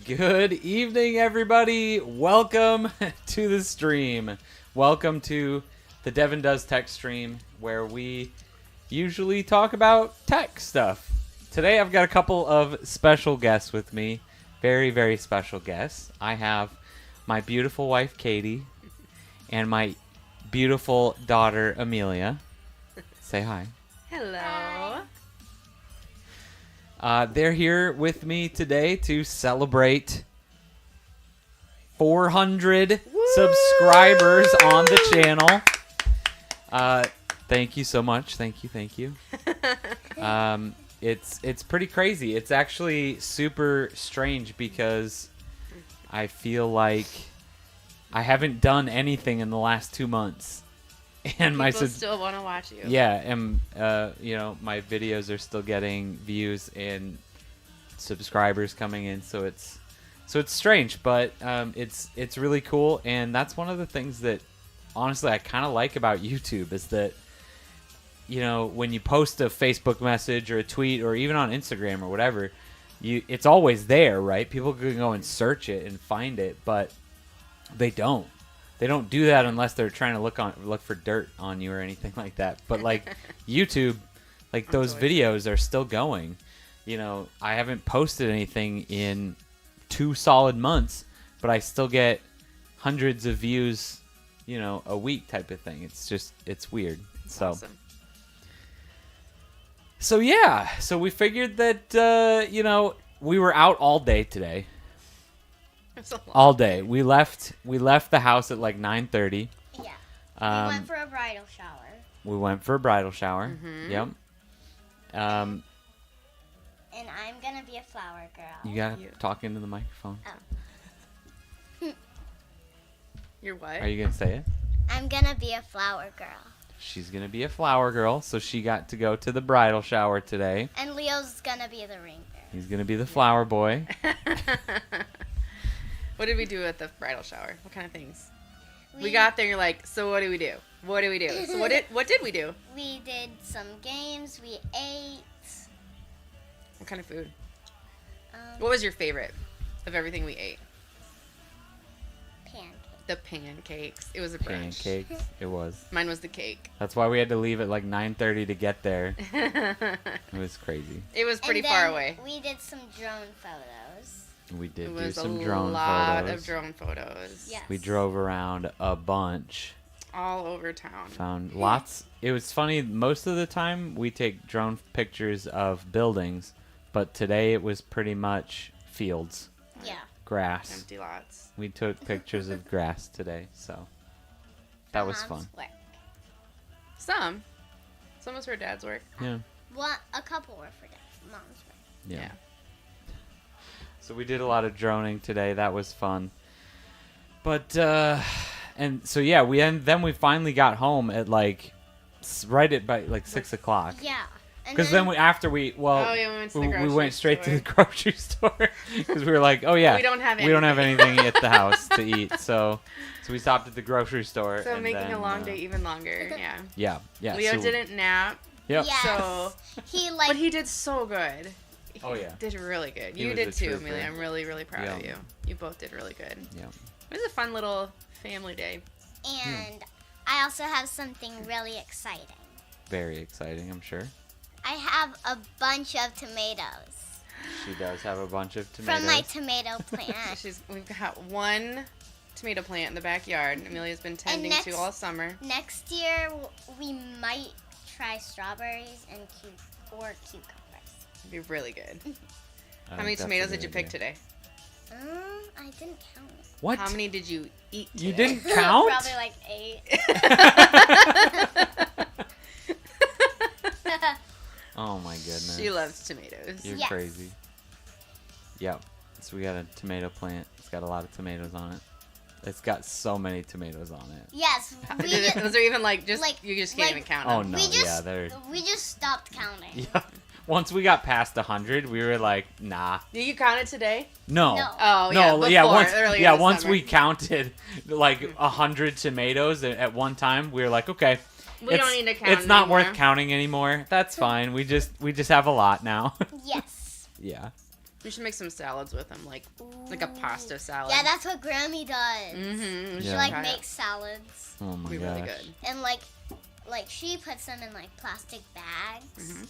Good evening, everybody. Welcome to the stream. Welcome to the DevonDoesTech stream, where we usually talk about tech stuff. Today, I've got a couple of special guests with me. Very, very special guests. I have my beautiful wife, Katie, and my beautiful daughter, Amelia. Say hi. Hello. They're here with me today to celebrate 400 subscribers on the channel. Thank you so much. Thank you. It's pretty crazy. It's actually super strange because I feel like I haven't done anything in the last 2 months. And People still want to watch you. Yeah, and my videos are still getting views and subscribers coming in, so it's strange, but it's really cool, and that's one of the things that honestly I kind of like about YouTube is that when you post a Facebook message or a tweet or even on Instagram or whatever, it's always there, right? People can go and search it and find it, but they don't. They don't do that unless they're trying to look for dirt on you or anything like that. But like YouTube, like those videos are still going. I haven't posted anything in 2 solid months, but I still get hundreds of views, a week type of thing. It's weird. So Awesome. So yeah, so we figured that we were out all day today. All day. We left the house at like 9:30. Yeah. We went for a bridal shower. Mm-hmm. Yep. And I'm gonna be a flower girl. You gotta talk into the microphone. Oh. You're what? Are you gonna say it? I'm gonna be a flower girl. She's gonna be a flower girl, so she got to go to the bridal shower today. And Leo's gonna be the ring bearer. He's gonna be the flower boy. What did we do at the bridal shower? What kind of things? We got there and you're like, so what do we do? What do we do? So what did we do? We did some games. We ate. What kind of food? What was your favorite of everything we ate? Pancakes. The pancakes. It was a brunch. Pancakes. It was. Mine was the cake. That's why we had to leave at like 9:30 to get there. It was crazy. It was pretty far away. We did some drone photos. We did It do was some a drone lot photos. of drone photos. Yes. We drove around a bunch. All over town. Found lots. It was funny. Most of the time we take drone pictures of buildings, but today it was pretty much fields, Yeah. grass. Empty lots. We took pictures of grass today, so that was fun. Work. Some was for Dad's work. Yeah. A couple were for mom's work. Yeah. So we did a lot of droning today. That was fun. But and so yeah, then we finally got home at like right at by like 6 o'clock. Yeah. Because then we went straight to the grocery store because we were like, oh yeah, we don't have anything at the house to eat, so we stopped at the grocery store. So and making then, a long day even longer. Yeah. Yeah. Leo didn't nap. Yep. Yes. So but he did so good. Oh yeah. Did really good. He You was did a too, trooper. Amelia. I'm really, really proud of you. You both did really good. Yeah. It was a fun little family day. And I also have something really exciting. Very exciting, I'm sure. I have a bunch of tomatoes. She does have a bunch of tomatoes. From my tomato plant. We've got one tomato plant in the backyard. Amelia's been tending to all summer. Next year, we might try strawberries or cucumbers. It'd be really good. How many tomatoes did you pick today? I didn't count. What? How many did you eat today? You didn't count? Probably like 8. Oh my goodness. She loves tomatoes. You're Yes. crazy. Yep. So we got a tomato plant. It's got a lot of tomatoes on it. It's got so many tomatoes on it. Yes. Those are even you just can't even count them. Oh no, they're... We just stopped counting. Yeah. Once we got past 100, we were like, nah. Did you count it today? No. No. Oh, yeah. No, once summer. we counted like 100 tomatoes at one time, we were like, okay. We don't need to count It's not anymore. worth counting anymore. That's fine. We just have a lot now. Yes. Yeah. You should make some salads with them, like a pasta salad. Yeah, that's what Grammy does. Mm-hmm. She Yeah. makes salads, Oh my Be gosh. really good. and like she puts them in like plastic bags Mm-hmm.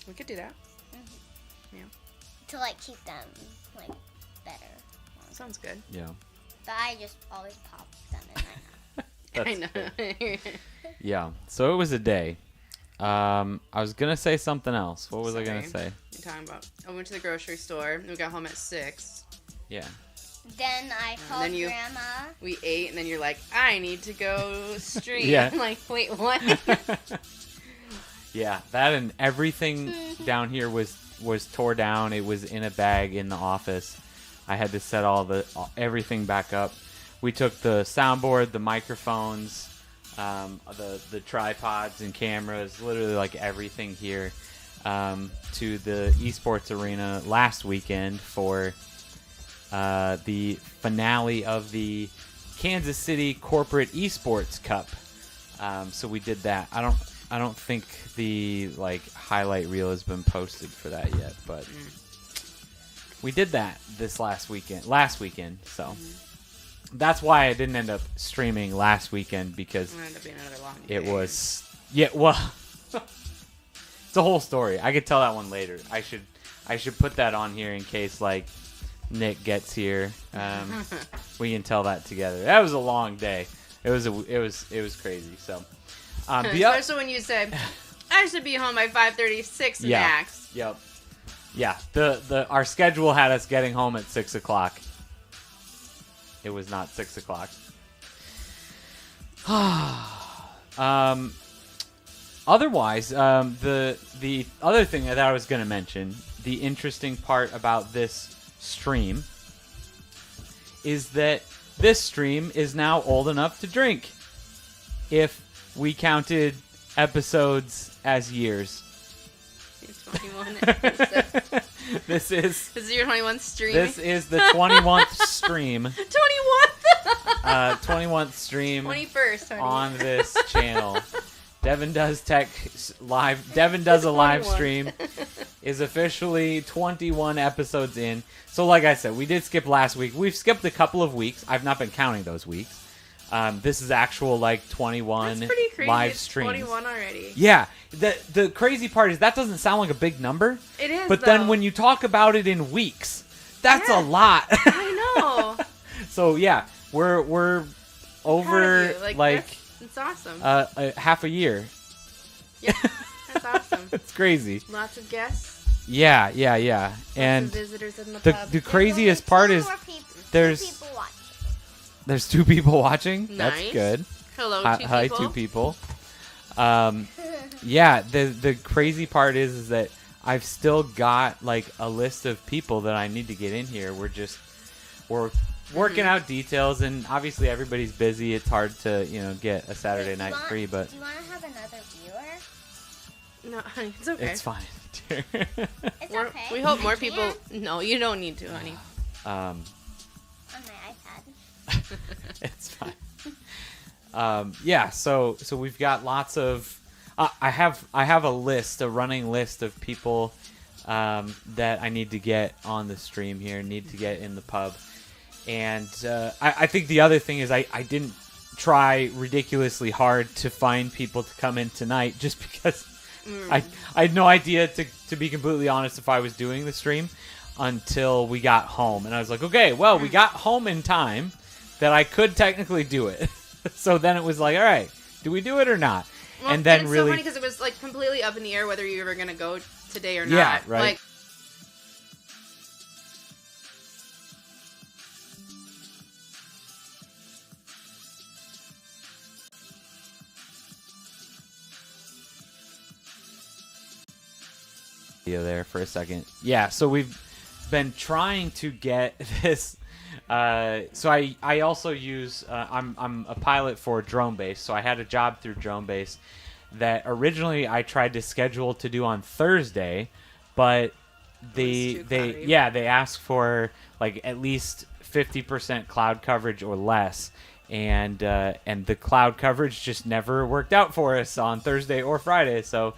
We could do that. to like keep them like better. Sounds good. Yeah. But I just always pop them in my mouth. I know. Yeah. So it was a day. I was gonna say something else. What was I gonna Sorry. say? You're talking about. I went to the grocery store. And we got home at 6. Yeah. Then I called then you- Grandma. We ate, and then you're like, I need to go stream. Yeah. I'm like, wait, what? Yeah. That and everything down here was tore down. It was in a bag in the office. I had to set everything back up. We took the soundboard, the microphones, the tripods and cameras, literally like everything here, to the esports arena last weekend for the finale of the Kansas City Corporate Esports Cup. So we did that. I don't think the highlight reel has been posted for that yet, but we did that last weekend. So that's why I didn't end up streaming last weekend, because It's gonna end up being another long it day. was it's a whole story. I could tell that one later. I should put that on here in case Nick gets here. We can tell that together. That was a long day. It was crazy. So Especially when you said, I should be home by 5:36 Yeah. max. Yep. Yeah. Our schedule had us getting home at 6:00. It was not 6:00. Otherwise, the other thing that I was going to mention, the interesting part about this stream is that this stream is now old enough to drink, if we counted episodes as years. It's 21 episodes. This is your 21th stream. This is the 21th stream. 21th. 21th stream 21st, honey. on this channel. Devon Does Tech live. Devon Does a live 21. stream is officially 21 episodes in. So, like I said, we did skip last week. We've skipped a couple of weeks. I've not been counting those weeks. This is actual 21 That's pretty crazy. live It's streams. 21 already. Yeah, the crazy part is that doesn't sound like a big number, It is. but then when you talk about it in weeks, that's Yeah. a lot. I know. So yeah, we're over Proud of you. like it's awesome. a half a year. Yeah, that's awesome. It's crazy. Lots of guests. Yeah. Lots And of visitors in the the pub. the craziest part is there's- two people watching. there's 2 people watching. That's Nice. good. Hello, two Hi, people. 2 people. Yeah. The crazy part is that I've still got a list of people that I need to get in here. We're working out details, and obviously everybody's busy. It's hard to get a Saturday night free, but Do you want to have another viewer? No, honey, it's okay. it's fine. It's okay. We hope more You people. can No, you don't need to, honey. on my iPad. It's fine. Yeah, so we've got lots of. I have a running list of people that I need to get on the stream here, need to get in the pub, and I think the other thing is I didn't try ridiculously hard to find people to come in tonight, just because I had no idea, to be completely honest, if I was doing the stream until we got home, and I was like, okay, well, we got home in time that I could technically do it. So then it was like, all right, do we do it or not? Well, and then it's really, so funny because it was completely up in the air whether you were gonna go today or not. Yeah, right. there for a second. Yeah, so we've been trying to get this. So I also use I'm a pilot for Drone Base, so I had a job through Drone Base that originally I tried to schedule to do on Thursday, but they asked for at least 50% cloud coverage or less, and the cloud coverage just never worked out for us on Thursday or Friday. So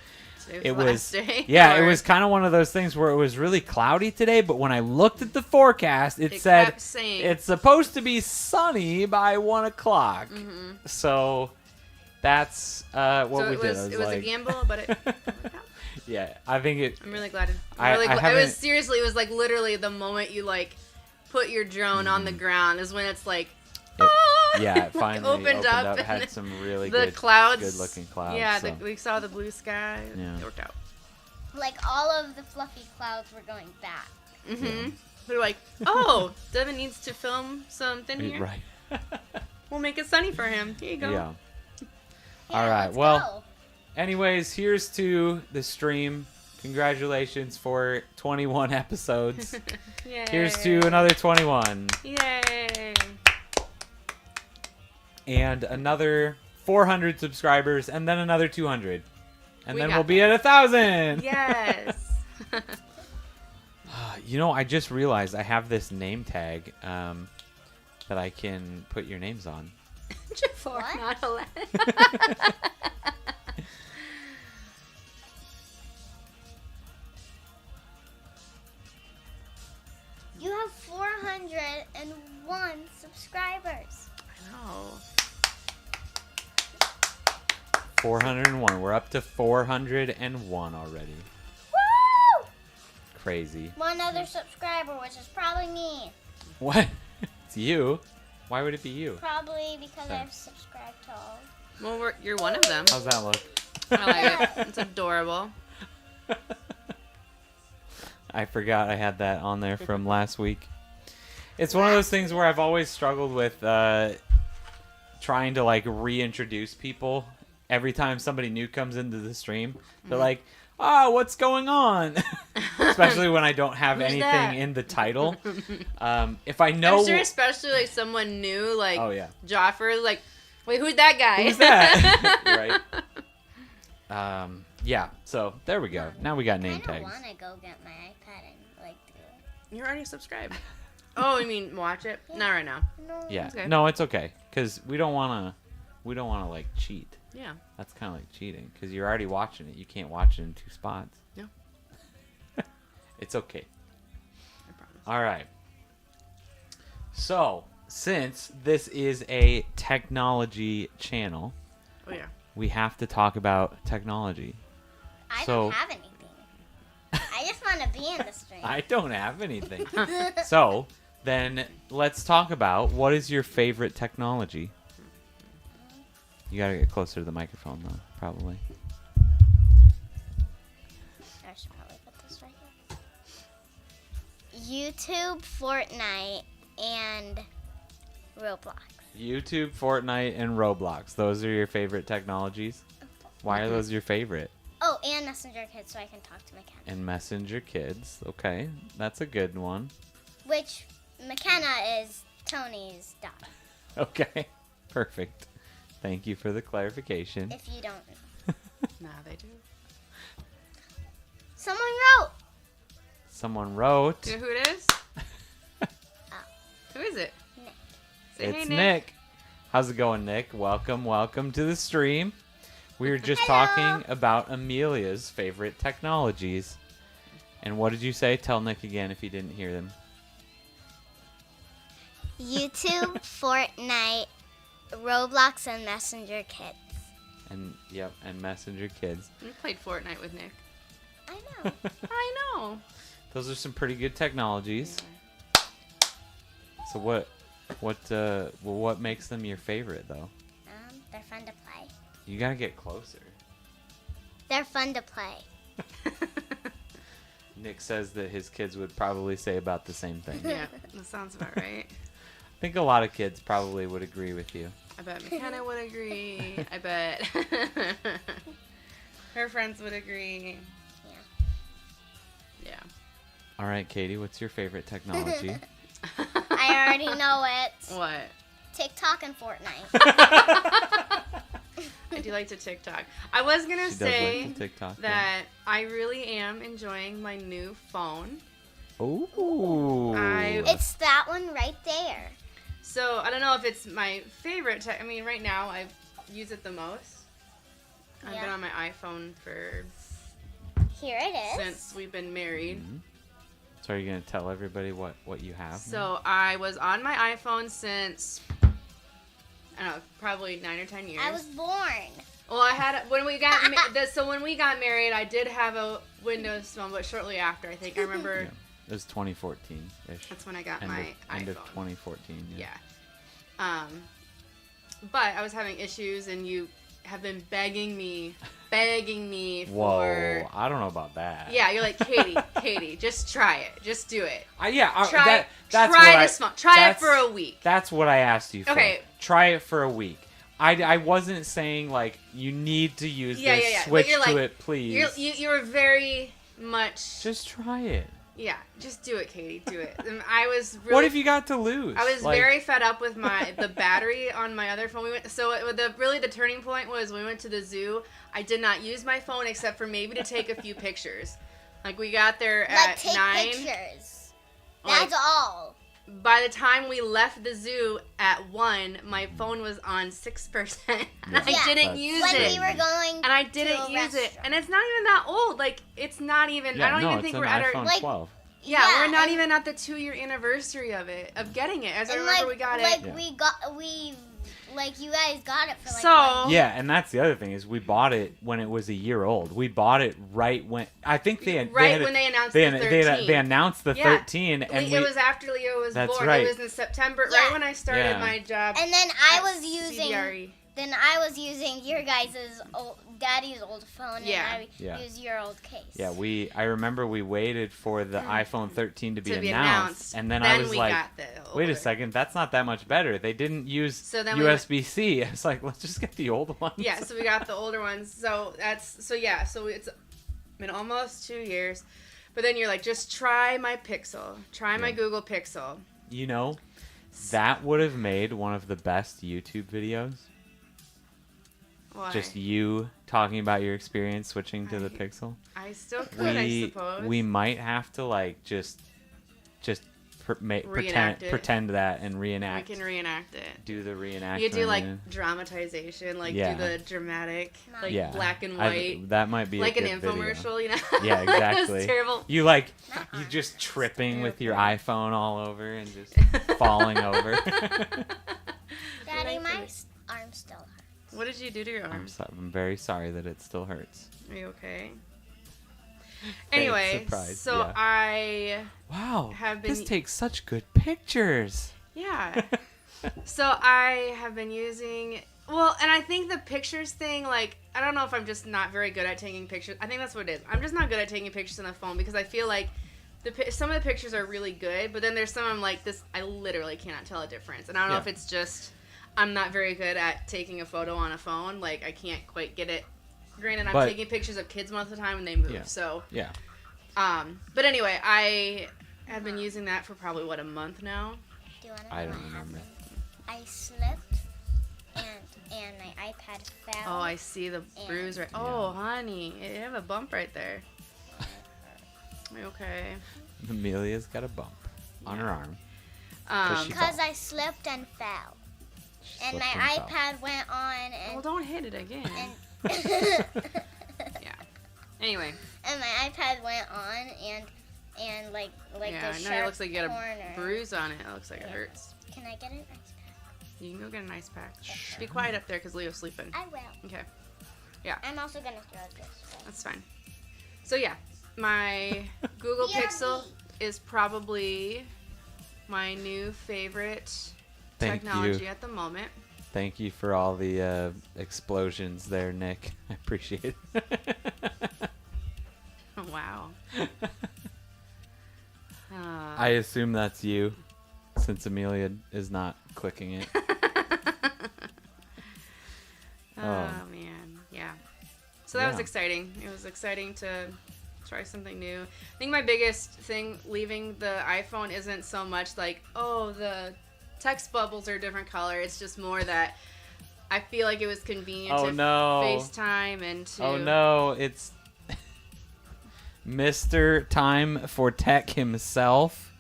It was last day. yeah, it Or was kind of one of those things where it was really cloudy today, but when I looked at the forecast, it It said kept saying- it's supposed to be sunny by 1 o'clock. Mhm. So that's what so we it did. was I it was like, a gamble, but it worked out. yeah, I think it. I'm really glad. I It haven't- was seriously. It was like literally the moment you like put your drone on the ground is when it's like. Yeah, it like, finally opened up. and Had some really the clouds, good-looking clouds. Yeah, so. we saw the blue sky. Yeah. It worked out. Like all of the fluffy clouds were going back. Mm-hmm. They're like, oh, Devon needs to film something here. Right. We'll make it sunny for him. Here you go. Yeah. Yeah, All right, let's well- go. Anyways, here's to the stream. Congratulations for 21 episodes. Yay. Here's to another 21. Yay. And another 400 subscribers, and then another 200. And We then got we'll be at 1,000. Yes. You know, I just realized I have this name tag that I can put your names on. Jafar, What? not allowed. You have 401 subscribers. I know. 401. We're up to 401 already. Woo! Crazy. One other subscriber, which is probably me. What? It's you. Why would it be you? Probably because Okay. I've subscribed to all. Well, you're one of them. How's that look? I like it. It's adorable. I forgot I had that on there from last week. It's one of those things where I've always struggled with trying to like reintroduce people. Every time somebody new comes into the stream, they're like, "Oh, what's going on?" Especially when I don't have Who's anything that? in the title. If I know, I'm sure, especially like someone new, like oh yeah, Joffer, like, wait, who's that guy? who's that? Right. Yeah. So there we go. Now we got name I kind tags. of want to go get my iPad and like do it. You're already subscribed. Oh, you mean watch it? Not right now. No. Yeah. Okay. No, it's okay because we don't wanna like cheat. Yeah. That's kind of like cheating because you're already watching it. You can't watch it in 2 spots. No. It's okay. I promise. All right. So, since this is a technology channel, Oh yeah. we have to talk about technology. I So- don't have anything. I just want to be in the stream. I don't have anything. So, then let's talk about what is your favorite technology? You got to get closer to the microphone, though, probably. I should probably put this right here. YouTube, Fortnite, and Roblox. YouTube, Fortnite, and Roblox. Those are your favorite technologies? Why are those your favorite? Oh, and Messenger Kids, so I can talk to McKenna. And Messenger Kids. Okay, that's a good one. Which McKenna is Tony's dog. Okay, perfect. Thank you for the clarification. If you don't know. Nah, they do. Someone wrote. Someone wrote. Do you know who it is? Who is it? Nick. Say It's hey, Nick. How's it going, Nick? Welcome to the stream. We were just Hello. talking about Amelia's favorite technologies. And what did you say? Tell Nick again if you didn't hear them. YouTube, Fortnite, Roblox, and Messenger Kids. And yep, and Messenger Kids. We played Fortnite with Nick. I know. I know. Those are some pretty good technologies. So what makes them your favorite though? They're fun to play. You gotta get closer. They're fun to play. Nick says that his kids would probably say about the same thing. Yeah, that sounds about right. I think a lot of kids probably would agree with you. I bet McKenna would agree. I bet her friends would agree. Yeah. All right, Katie, what's your favorite technology? I already know it. What? TikTok and Fortnite. I do like to TikTok. I was gonna She does say like the TikTok. that I really am enjoying my new phone. Ooh. It's that one right there. So I don't know if it's my favorite. I mean, right now I use it the most. I've Yeah. been on my iPhone for Here it is. since we've been married. Mhm. So are you gonna tell everybody what you have? now? So I was on my iPhone since, I don't know, probably 9 or 10 years. I was born. Well, I had when we got so when we got married, I did have a Windows phone, but shortly after, I think I remember. Yeah. It was 2014-ish. That's when I got End my of, iPhone. End of 2014. Yeah. But I was having issues, and you have been begging me Whoa, for. I don't know about that. Yeah, you're like, Katie, just try it, just do it. Try This phone. Try it for a week. That's what I asked you for. Okay. Try it for a week. I wasn't saying like you need to use this. Yeah. Switch But you're to like, it, please. You were very much. Just try it. Yeah, just do it, Katie. Do it. And I was really. What have you got to lose? I was Like, very fed up with the battery on my other phone. The turning point was we went to the zoo. I did not use my phone except for maybe to take a few pictures. Like we got there Like, at take 9. pictures. Like, That's all. by the time we left the zoo at 1, my phone was on 6%. And Yeah. I Yeah. didn't That's use When it. we were going And I to didn't a use it. restaurant. And it's not even that old. Like, it's not even. Yeah, I don't no, even it's think an we're at our. iPhone Like, 12. Yeah, we're not and- even at the 2-year anniversary of getting it. As I and remember, like, we got like it. you guys got it for like So- one- Yeah, and that's the other thing is we bought it when it was a year old. We bought it right when I think they had when they announced they, the they, 13. they announced the Yeah. 13 and It was after Leo was That's born. right. It was in September, Yeah. right when I started Yeah. my job. And then I at was using CBRE. your guys' daddy's old phone, Yeah. and I Yeah. used your old case. Yeah, I remember we waited for the iPhone 13 to be To be announced, and then I was we like, got the wait a older. secid, that's not that much better. They didn't use So then we USB-C. It's like, let's just get the old ones. Yeah, so we got the older ones. So so it's been almost 2 years. But then you're like, just try my Pixel. Try my Yeah. Google Pixel. You know, that would have made one of the best YouTube videos. Why? Just you talking about your experience switching to the I- Pixel. I still could, I suppose. We might have to like just Reenact it. pretend that and We reenact. can reenact it. Do the reenactment. You do like yeah. dramatization, like Yeah. do the dramatic, like Yeah. black and I- white, that might be like a an good video. infomercial, you know? Yeah, exactly. It's terrible. You like Uh-uh. you just tripping with terrible. your iPhone all over and just falling over. Daddy, my Nice. arm still hurts. What did you do to your arm? I'm very sorry that it still hurts. Are you okay? Hey, Anyway, surprise, so yeah. I Wow, have this been- takes such good pictures. yeah. So I have been using and I think the pictures thing, like, I don't know if I'm just not very good at taking pictures. I think that's what it is. I'm just not good at taking pictures on the phone because I feel like some of the pictures are really good, but then there's some I'm like, this, I literally cannot tell a difference. And I don't know Yeah. if it's just I'm not very good at taking a photo on a phone. Like, I can't quite get it. Granted, I'm But- taking pictures of kids most of the time when they move. Yeah. So, Yeah. but anyway, I have been using that for probably, a month now? Do you want to I know don't what remember. happened? I slipped, and my iPad fell. Oh, I see the bruise right. Oh, honey, you have a bump right there. Okay. Amelia's got a bump on her arm. she Because fell. I slipped and fell. She And my slipped and fell. iPad went on, Well, and don't hit it again. and, Yeah. Anyway. and my iPad went on, and like Yeah, the I know sharp it looks like you got corner. a bruise on it. It looks like it Yeah. hurts. Can I get an ice pack? You can go get an ice pack. Sure. Be quiet up there because Leo's sleeping. I will. Okay, I'm also gonna throw this. that's fine. So yeah, my Google BRB. Pixel is probably my new favorite Thank technology you. at the moment. Thank you for all the explosions there, Nick. I appreciate it. Wow. I assume that's you, since Amelia is not clicking it. Oh man, yeah. So that was Yeah. exciting. It was exciting to try something new. I think my biggest thing leaving the iPhone isn't so much like, oh, the text bubbles are a different color. It's just more that I feel like it was convenient Oh to no! FaceTime and to. Oh no! It's Mr. Time for Tech himself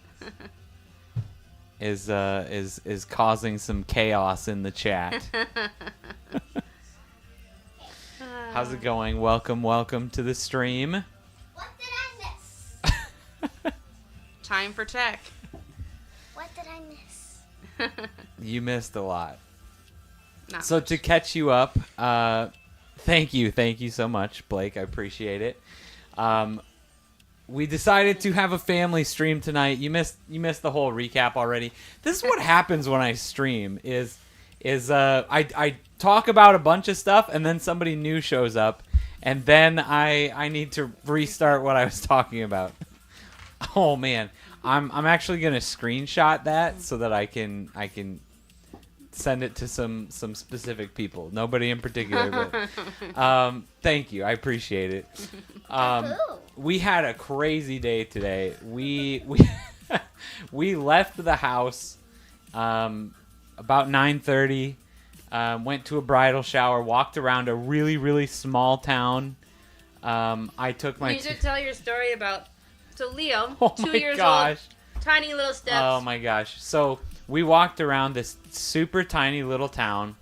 is causing some chaos in the chat. How's it going? Welcome to the stream. What did I miss? Time for tech. What did I miss? You missed a lot. Not So much. to catch you up, thank you so much, Blake. I appreciate it. We decided to have a family stream tonight. You missed the whole recap already. This is what happens when I stream. I talk about a bunch of stuff and then somebody new shows up, and then I need to restart what I was talking about. Oh man, I'm actually gonna screenshot that so that I can send it to some specific people. Nobody in particular, but thank you. I appreciate it. We had a crazy day today. We we left the house about 9:30. Went to a bridal shower. Walked around a really, really small town. I took my. You should tell your story about. So Leo, Oh 2 my years gosh. old, tiny little steps. Oh my gosh. So we walked around this super tiny little town.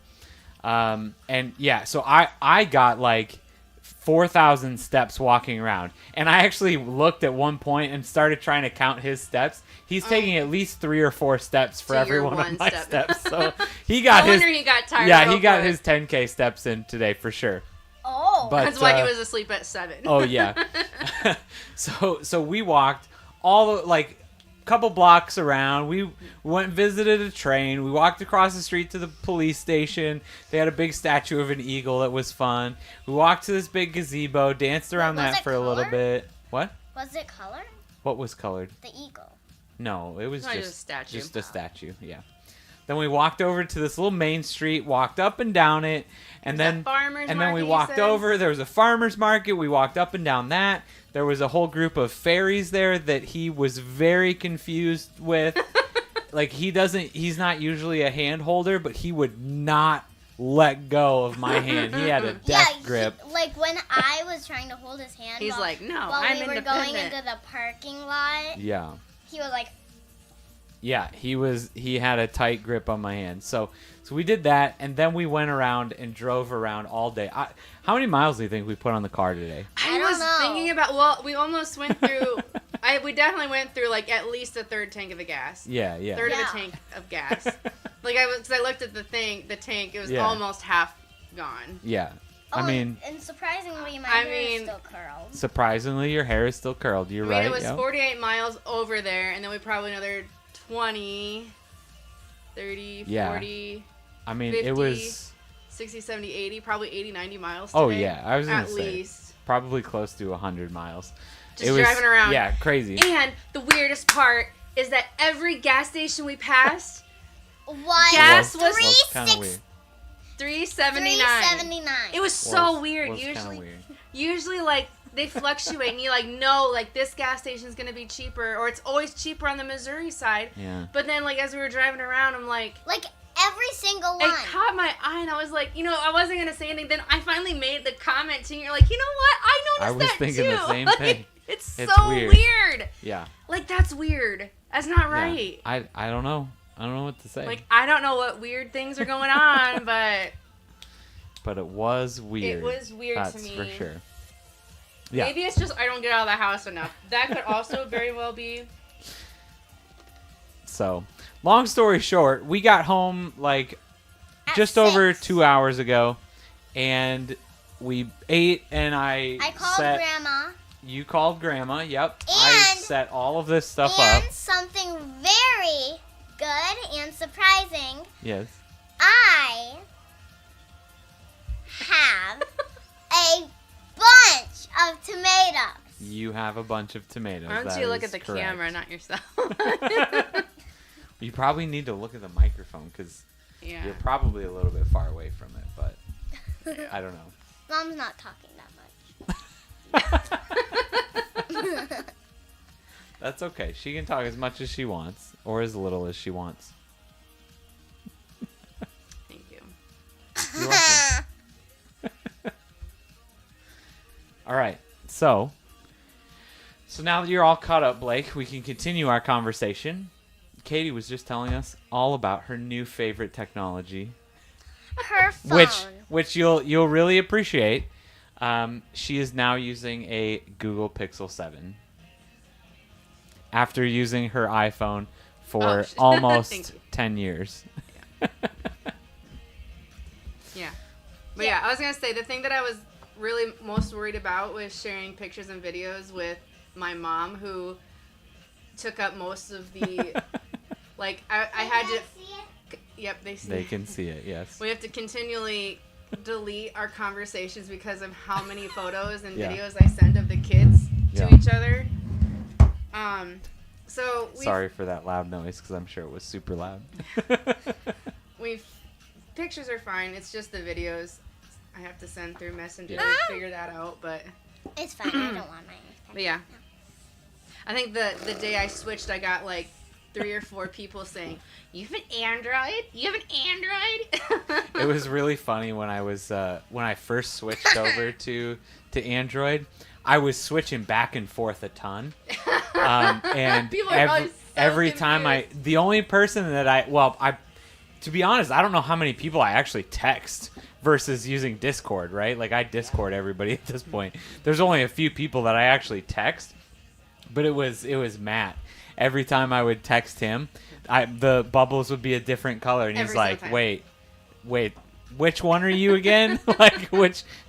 And yeah, so I got like 4,000 steps walking around. And I actually looked at one point and started trying to count his steps. He's taking at least 3 or 4 steps for To every your one one of my step. steps. So he got No his. wonder he got tired. Yeah, real he got quick. his 10K steps in today for sure. Oh. But That's why he was asleep at 7. Oh yeah. So we walked all like couple blocks around. We went and visited a train. We walked across the street to the police station. They had a big statue of an eagle that was fun. We walked to this big gazebo, danced around Was that it for a little colored? bit. What? Was it colored? What was colored? The eagle. No, it was No, just just a statue. Just a statue. Yeah. Then we walked over to this little main street, walked up and down it, and There's then a farmer's and then we market, you walked said? over. There was a farmer's market. We walked up and down that. There was a whole group of fairies there that he was very confused with. Like he's not usually a hand holder, but he would not let go of my hand. He had a death grip. Like when I was trying to hold his hand. He's like, no, while I'm we were independent. going into the parking lot. Yeah. He was like, Yeah, he had a tight grip on my hand. So we did that, and then we went around and drove around all day. How many miles do you think we put on the car today? I I don't was know. thinking about. Well, we almost went through. We definitely went through like at least a third tank of the gas. Yeah. Third of Yeah. a tank of gas. Like I looked at the tank. It was Yeah. almost half gone. Yeah. oh, I mean, and surprisingly, my I hair mean- is still curled. surprisingly, your hair is still curled. You're I mean, right. it was yep. 48 miles over there, and then we probably another 20, 30, Yeah. 40, I mean, 50. it was 60, 70, 80, probably 80, 90 miles Oh, today. yeah, I was gonna At say. least. probably close to 100 miles. Just It was driving around. Yeah, crazy. And the weirdest part is that every gas station we passed, One, Gas was- kind of weird. 379. 379. It was so weird. Was kinda Usually, weird. usually like they fluctuate, and you like know like this gas station's gonna be cheaper, or it's always cheaper on the Missouri side. Yeah. But then like as we were driving around, I'm like, Like every single one. it caught my eye, and I was like, I wasn't gonna say anything. Then I finally made the comment to you. You're like, you know what? I I noticed was that thinking too. the same Like, thing. It's It's so weird. weird. Yeah. Like that's weird. That's not Yeah. right. I don't know. I don't know what to say. Like I don't know what weird things are going on, but it was weird. it was weird That's to me. for sure. Yeah. Maybe it's just I don't get out of the house enough. That could also very well be. So, long story short, we got home like At just 6. over 2 hours ago, and we ate, and I called set. Grandma. You called Grandma. Yep. I And- set all of this stuff and up. something very good and surprising. Yes. I have a bunch of tomatoes. You have a bunch of tomatoes. Why don't that you look is at the correct. camera, not yourself? You probably need to look at the microphone because Yeah. you're probably a little bit far away from it, but I don't know. Mom's not talking that much. That's okay. She can talk as much as she wants or as little as she wants. Thank you. You're welcome. All right. So now that you're all caught up, Blake, we can continue our conversation. Katie was just telling us all about her new favorite technology, Her phone. which you'll really appreciate. She is now using a Google Pixel 7 after using her iPhone for Thank almost you. 10 years. Yeah. But yeah, I was going to say the thing that I was really most worried about was sharing pictures and videos with my mom, who took up most of the, like, I had to, yep, they see They it. can see it, yes. We have to continually delete our conversations because of how many photos and Yeah. videos I send of the kids to Yeah. each other. So Sorry for that loud noise, because I'm sure it was super loud. pictures are fine. It's just the videos I have to send through Messenger Yeah. to figure that out. But It's fine. I don't want mine. But yeah, I think the day I switched, I got like 3 or 4 people saying, "You have an Android? You have an Android?" It was really funny when I was when I first switched over to Android. I was switching back and forth a ton, and People are always so every time confused. the only person that I to be honest, I don't know how many people I actually text versus using Discord, right? Like I Discord everybody at this point. There's only a few people that I actually text, but it was Matt. Every time I would text him, the bubbles would be a different color, and he's Every like, single time. "Wait, which one are you again? Like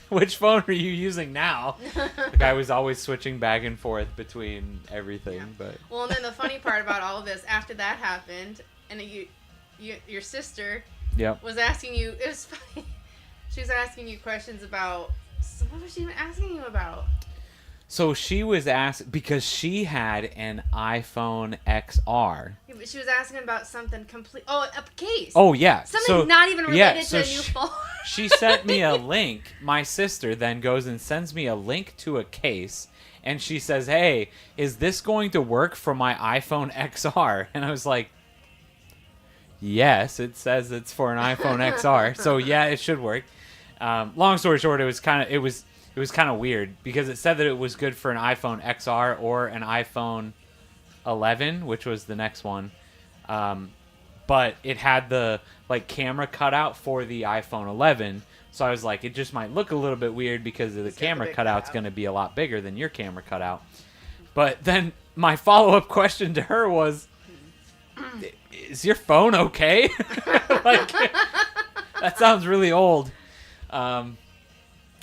which phone are you using now?" Like I was always switching back and forth between everything, Yeah. but Well, and then the funny part about all of this, after that happened, and your sister yep. was asking you, it was funny. She was asking you questions about, so what was she even asking you about? So she was asked because she had an iPhone XR. Yeah, but she was asking about something complete. Oh, a case. Oh yeah, Something not even related so to a new phone. She sent me a link. My sister then goes and sends me a link to a case, and she says, "Hey, is this going to work for my iPhone XR?" And I was like, "Yes, it says it's for an iPhone XR, so yeah, it should work." Long story short, it was kind of weird because it said that it was good for an iPhone XR or an iPhone 11, which was the next one. But it had the camera cutout for the iPhone 11, so I was like, it just might look a little bit weird because the It's got camera the big cutout's cutout. going to be a lot bigger than your camera cutout. But then my follow-up question to her was, "Is your phone okay?" Like, that sounds really old.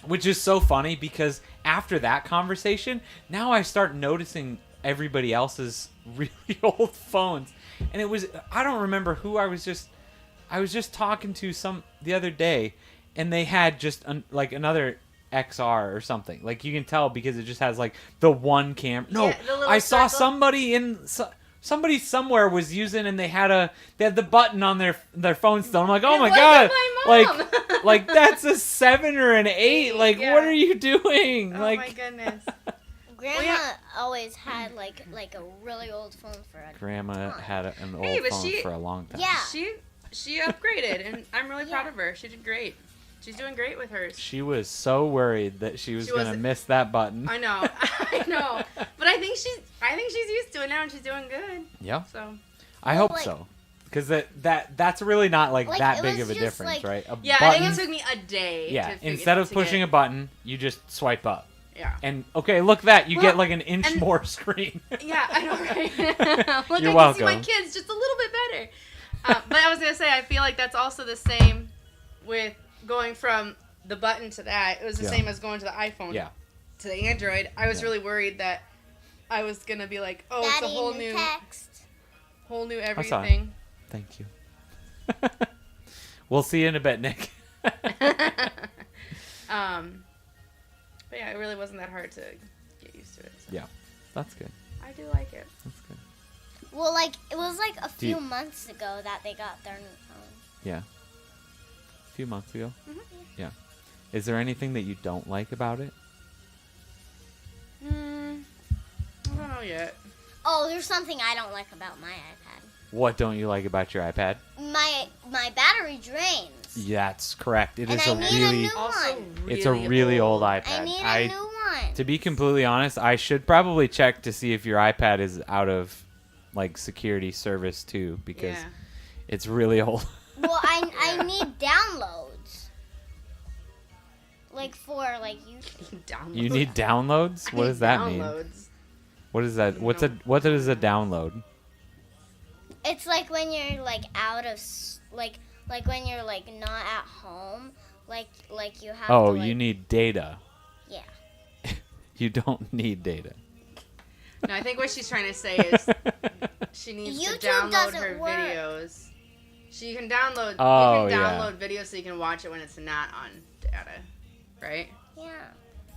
Which is so funny because after that conversation, now I start noticing everybody else's really old phones. And it was, I don't remember who I was just talking to the other day, and they had just another XR or something. Like you can tell because it just has like the one camera. No, Yeah, the little I saw circle. somebody somewhere was using, and they had the button on their phone still. I'm like, oh It my wasn't god, my mom. like that's a 7 or an 8. Like Yeah. what are you doing? Oh like my goodness. Grandma yeah. always had like a really old phone for a Grandma had an old Hey, but phone she- for a long time. Yeah. She upgraded, and I'm really proud Yeah. of her. She did great. She's doing great with hers. She was so worried that she was She gonna wasn't- miss that button. I know, I know, but I think she's used to it now, and she's doing good. Yeah, So I Well, hope like- so. Because that's really not Like, that it big was of a just, difference, like- right? A yeah, button, I think it took me a day. yeah. To figure, Instead of to pushing a get, button, you just swipe up. Yeah. And okay, look that you Well, get like an inch and- more screen. Yeah, I know, right? Look, You're I can see my welcome. kids just a little bit better. But I was gonna say, I feel like that's also the same with going from the button to that. It was the Yeah. same as going to the iPhone Yeah. to the Android. I was Yeah. really worried that I was gonna be like, oh, it's Daddy a whole in the new text. everything. Thank you. We'll see you in a bit, Nick. But yeah, it really wasn't that hard to get used to it. So. Yeah, that's good. I do like it. That's good. Well, like it was like a Do you- few months ago that they got their new phone. Yeah. A few months ago. Mhm. Yeah. Is there anything that you don't like about it? I don't know yet. Oh, there's something I don't like about my iPad. What don't you like about your iPad? My battery drains. Yeah, that's correct. It And is I a need a really new Also, one. really it's a really old iPad. I need a new one. To be completely honest, I should probably check to see if your iPad is out of like security service too, because Yeah. it's really old. Well, I need downloads. for like YouTube. Download. You need downloads? What does that mean? Downloads. What is that? What is a download? It's like when you're like out of like when you're like not at home, like you have. Oh, to, like, you need data. Yeah. You don't need data. No, I think what she's trying to say is she needs YouTube to download doesn't her work. videos. She can download. Oh, you can yeah. download videos so you can watch it when it's not on data, right? Yeah.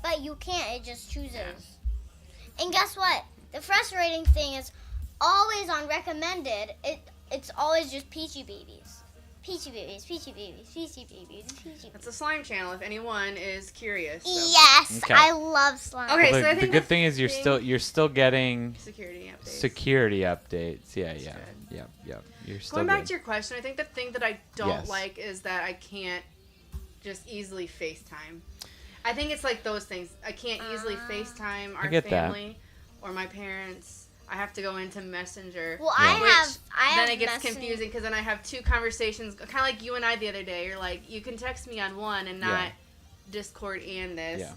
But you can't. It just chooses. And guess what? The frustrating thing is always on recommended. It's always just Peachy Babies. Peachy Babies, Peachy Babies, Peachy Babies, Peachy Babies. It's a slime channel. If anyone is curious. So. Yes, Okay. I love slime. Okay, Well, so I the think good the thing is you're still getting security updates. security updates. Yeah, That's yeah, good. yeah. You're still Going back good. to your question, I think the thing that I don't Yes. like is that I can't just easily FaceTime. I think it's like those things. I can't easily FaceTime our get that. family or my parents. I have to go into Messenger. Well, Yeah. I have Then it gets Messenger. confusing because then I have two conversations, kind of like you and I the other day. You're like, you can text me on one and not Yeah. Discord and this. Yeah.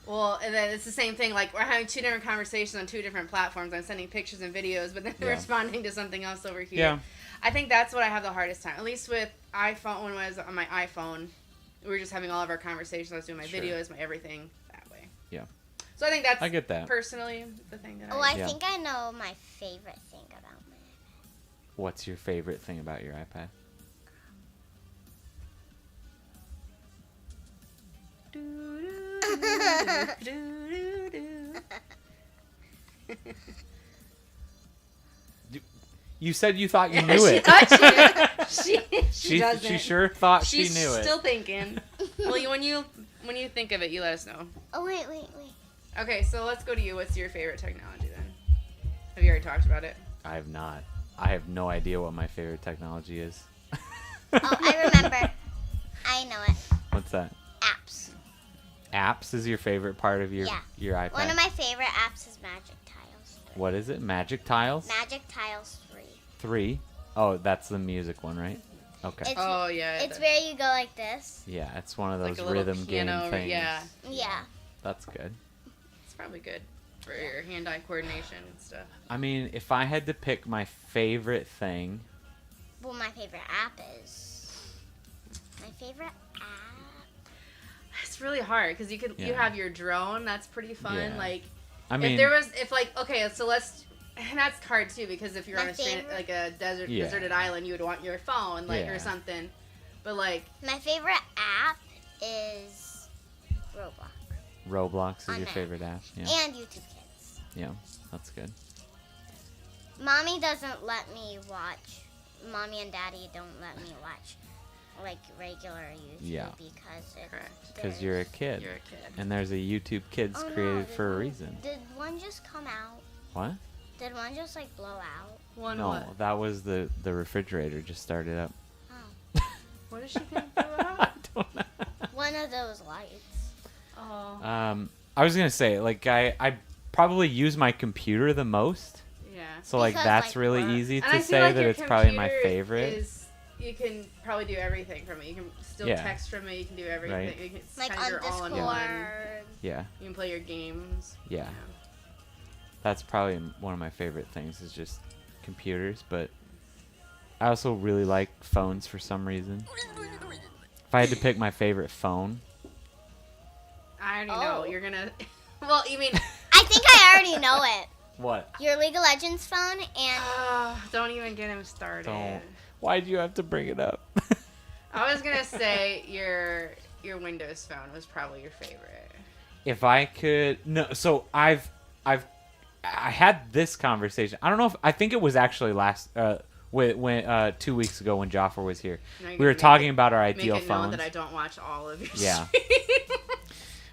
Well, and then it's the same thing. Like, we're having two different conversations on two different platforms. I'm sending pictures and videos, but then Yeah. responding to something else over here. Yeah. I think that's what I have the hardest time. At least with iPhone, when I was on my iPhone, we were just having all of our conversations. I was doing my Sure. videos, my everything that way. Yeah. So I think that's I get that. personally the thing that Oh, I... I Yeah. think I know my favorite thing about my. What's your favorite thing about your iPad? You said you thought you knew she it. thought she doesn't. She sure thought She's she knew it. still thinking. Well, when you think of it, you let us know. Oh wait. Okay, so let's go to you. What's your favorite technology then? Have you already talked about it? I have not. I have no idea what my favorite technology is. Oh, I remember. I know it. What's that? Apps. Apps is your favorite part of your Yeah. your iPad. One of my favorite apps is Magic Tiles. What is it? Magic Tiles? Magic Tiles 3. 3. Oh, that's the music one, right? Okay. It's, Oh yeah. it's where you go like this. Yeah, it's one of like those a little rhythm piano, game things. yeah. Yeah. That's good. It's probably good for your hand-eye coordination and stuff. I mean, if I had to pick my favorite thing, Well, my favorite app is. My favorite app. It's really hard because you Yeah. have your drone. That's pretty fun. Yeah. Like I mean, okay, so let's. And that's hard too because if you're My on a favorite- like a Yeah. deserted island, you would want your phone like Yeah. or something. But like My favorite app is Roblox Roblox is on your Mac. favorite app. Yeah. and YouTube Kids. Yeah, that's good. Mommy doesn't let me watch. Mommy and Daddy don't let me watch like regular YouTube Yeah. because it. Correct. Because you're a kid. You're a kid. And there's a YouTube Kids Oh, no, created did for a one- reason. Did one just come out? What? Did one just like blow out? One No, what? that was the refrigerator just started up. Oh, What does she think about? I don't know. one of those lights. Oh, I was gonna say, like, I probably use my computer the most, yeah. so like Because, that's like, really Wow. easy And to I feel say like that your it's probably my computer favorite. You can probably do everything from it. You can still Yeah. text from it. You can do everything. Right. It's Like kind on of all in Discord. one. Yeah, You can play your games. yeah. That's probably one of my favorite things is just computers, but I also really like phones for some reason. If I had to pick my favorite phone, I already Oh. know you're gonna. Well, you mean, I think I already know it. what? Your League of Legends phone and don't even get him started. Don't. Why'd you have to bring it up? I was gonna say your Windows phone was probably your favorite. If I could, no. So I had this conversation. I don't know if I think it was actually when 2 weeks ago when Joffer was here. Now you're We were gonna talking about our Make ideal it known phones. that I don't watch all of your. Yeah. streams.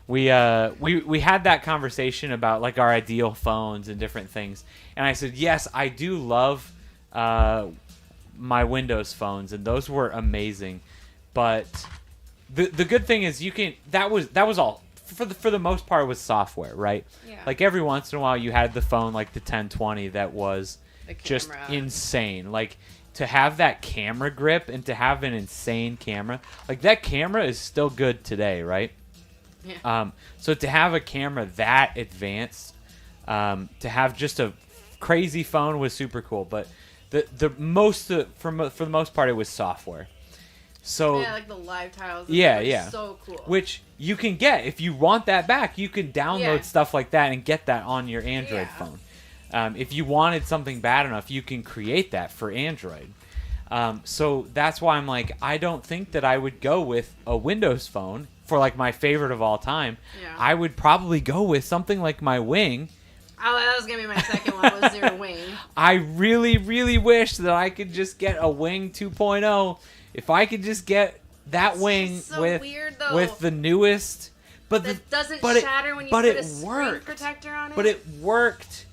We had that conversation about like our ideal phones and different things, and I said yes, I do love my Windows phones, and those were amazing. But the good thing is you can that was all for the most part was software, right? Yeah. Like every once in a while you had the phone like the 1020 that was The just camera. insane. Like to have that camera grip and to have an insane camera, like that camera is still good today, right? Yeah. So to have a camera that advanced, to have just a crazy phone was super cool. But for the most part, it was software. So yeah, like the live tiles. Yeah. So cool. Which you can get if you want that back. You can download stuff like that and get that on your Android phone. If you wanted something bad enough, you can create that for Android. So that's why I'm like, I don't think that I would go with a Windows phone for like my favorite of all time. Yeah. I would probably go with something like my Wing. Oh, that was gonna be my second one. Was your Wing? I really, really wish that I could just get a Wing 2.0. If I could just get that Wing so with weird, though. with the newest, but That doesn't but shatter when you but put it a screen worked. protector on it. But it worked.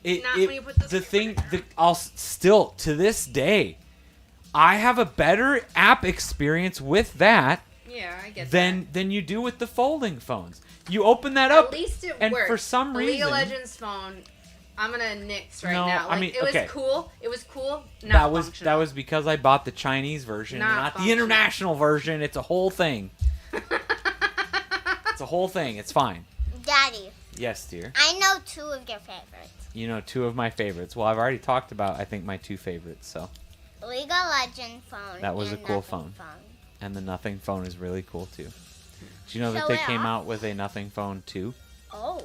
Not when you put the screen protector. I'll still to this day, I have a better app experience with that yeah, I get than you do with the folding phones. You open that that. up, At least it and worked. for some the reason, League of Legends phone, I'm gonna nix right No, now. Like, I mean, it was okay. cool. It was cool. Not that was functional. because I bought the Chinese version, Not not the functional. international version. It's a whole thing. It's a whole thing. It's fine. Daddy, Yes, dear. I know 2 of your favorites. You know 2 of my favorites. Well, I've already talked about, I think, my 2 favorites. So, League of Legends phone. That was and a cool Nothing phone. And the Nothing phone is really cool too. Do you know that Show they it came off. out with a Nothing phone too? Oh,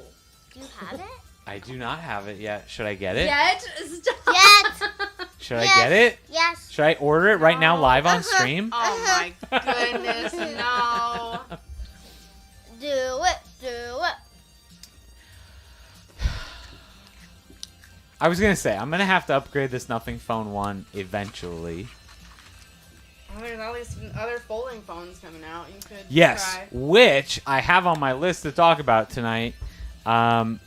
do you have it? I do not have it yet. Should I get it? Yet? Stop. Yet. Should Yes. I get it? Yes. Should I order it right now No. live on stream? Oh my goodness, no. Do it. Do it. I was gonna say I'm gonna have to upgrade this Nothing Phone 1 eventually. Well, there's all these other folding phones coming out. You could Yes, try. which I have on my list to talk about tonight.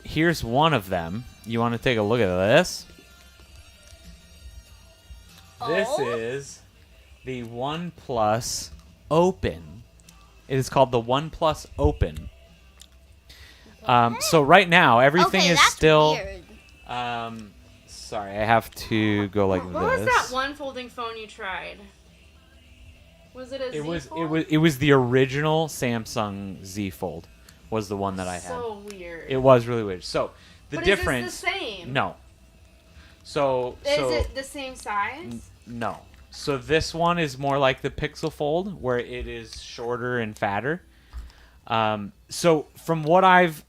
Here's one of them. You want to take a look at this? This Oh? is the OnePlus Open. It is called the OnePlus Open. So right now everything okay, is that's still. weird. Sorry, I have to go like What this. was that one folding phone you tried? Was it a It Z was Fold? it was the original Samsung Z Fold was the one that I had. So weird. It was really weird. So the but difference. Is it the same? No. So Is it the same size? no. So this one is more like the Pixel Fold, where it is shorter and fatter. So from what I've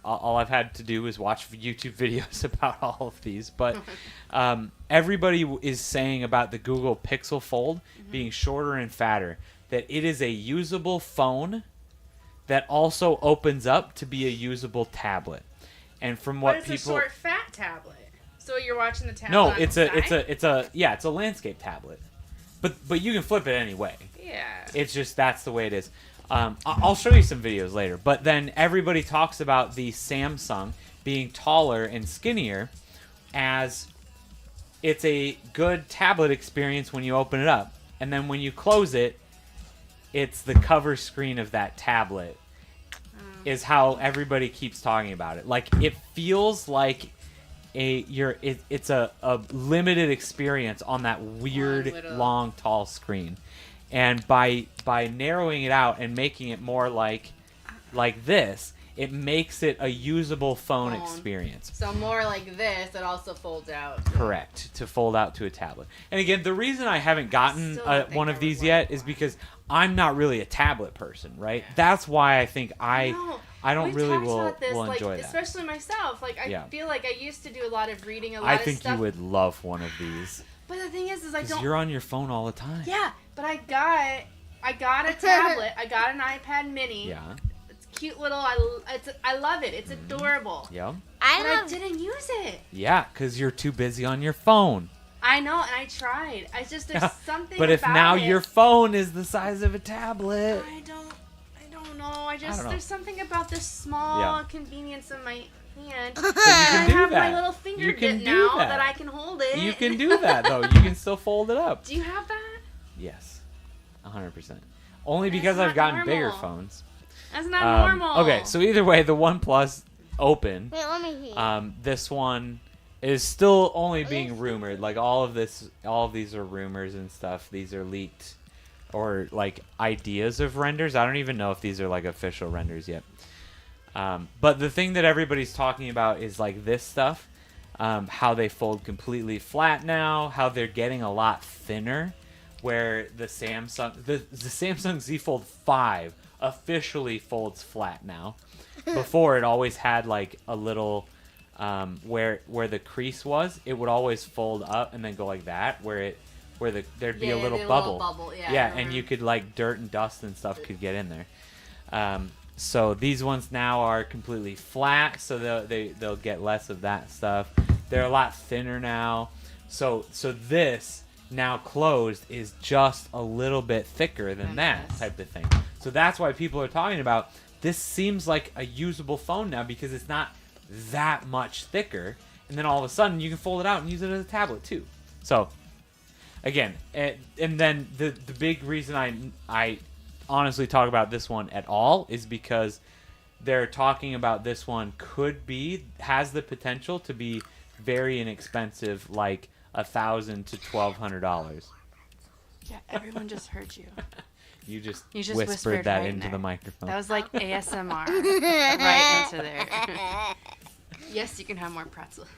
all I've had to do is watch YouTube videos about all of these, but everybody is saying about the Google Pixel Fold being shorter and fatter, that it is a usable phone that also opens up to be a usable tablet. And from what But it's people, a short, fat tablet. So you're watching the tablet. no, on it's the a landscape tablet, but you can flip it anyway. Yeah. It's just that's the way it is. I'll show you some videos later. But then everybody talks about the Samsung being taller and skinnier as it's a good tablet experience when you open it up. And then when you close it, it's the cover screen of that tablet is how everybody keeps talking about it. Like, it feels like it's a limited experience on that weird, long, tall screen. And by narrowing it out and making it more like this, it makes it a usable phone experience. So more like this, it also folds out. Correct, to fold out to a tablet. And again, the reason I haven't gotten Still don't think one I of would these want yet one. is because I'm not really a tablet person, right? That's why I think I don't We've really talked will about this, enjoy that. Especially myself. Like, I Yeah. feel like I used to do a lot of reading, a lot I of think stuff. you would love one of these. But the thing is I Because don't. you're on your phone all the time. Yeah, but I got a tablet. I got an iPad Mini. Yeah. It's cute little. I love it. It's adorable. Yeah. But I I love. didn't use it. Yeah, because you're too busy on your phone. I know, and I tried. There's something. But if about now it. your phone is the size of a tablet. I don't know. don't know. There's something about this small Yeah. convenience in my hand. But you I can do have that. my little finger You can dip do now that. I can hold it. You can do that, though. You can still fold it up. Do you have that? Yes. 100%. Only That's because I've not gotten bigger normal. phones. That's not normal. Okay, so either way, the OnePlus Open, Wait, let me hear. this one is still only being rumored. Like all of these are rumors and stuff. These are leaked or like ideas of renders. I don't even know if these are like official renders yet. But the thing that everybody's talking about is like this stuff, how they fold completely flat now, how they're getting a lot thinner, where the Samsung Z Fold 5 officially folds flat now. Before, it always had like a little where the crease was, it would always fold up and then go like that, there'd be a little bubble. Yeah, and you could like dirt and dust and stuff could get in there. So these ones now are completely flat, so they'll get less of that stuff. They're a lot thinner now. So this now closed is just a little bit thicker than that type of thing. So that's why people are talking about this seems like a usable phone now because it's not that much thicker. And then all of a sudden you can fold it out and use it as a tablet too. So again, and then the big reason I honestly talk about this one at all is because they're talking about this one has the potential to be very inexpensive, like $1,000 to $1,200. Yeah, everyone just heard you. You just whispered that into the microphone. That was like ASMR right into there. Yes, you can have more pretzels.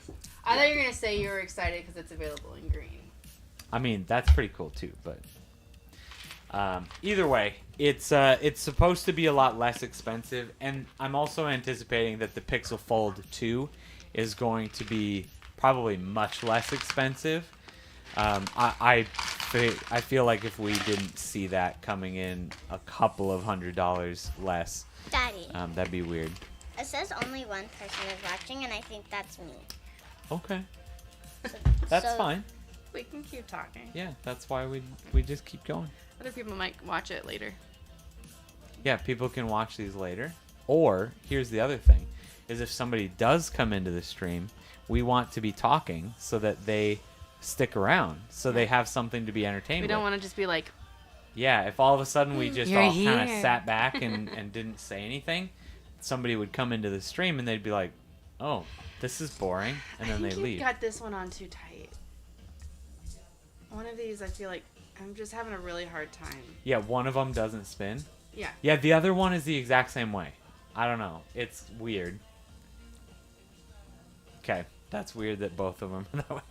I thought you were gonna say you were excited because it's available in green. I mean, that's pretty cool too, but either way, it's supposed to be a lot less expensive, and I'm also anticipating that the Pixel Fold 2 is going to be probably much less expensive. I feel like if we didn't see that coming in a couple of $100 less, Daddy, that'd be weird. it says only one person is watching, and I think that's me. Okay, that's fine. We can keep talking. Yeah, that's why we just keep going. Other people might watch it later. Yeah, people can watch these later. Or, here's the other thing, is if somebody does come into the stream, we want to be talking so that they stick around, so they have something to be entertained with. We don't want to just be like... Yeah, if all of a sudden we just You're all kind of here. sat back and didn't say anything, somebody would come into the stream and they'd be like, oh, this is boring, and then they leave. I got this one on too tight. One of these, I feel like I'm just having a really hard time. Yeah, one of them doesn't spin. Yeah. Yeah, the other one is the exact same way. I don't know. It's weird. Okay, that's weird that both of them are that way.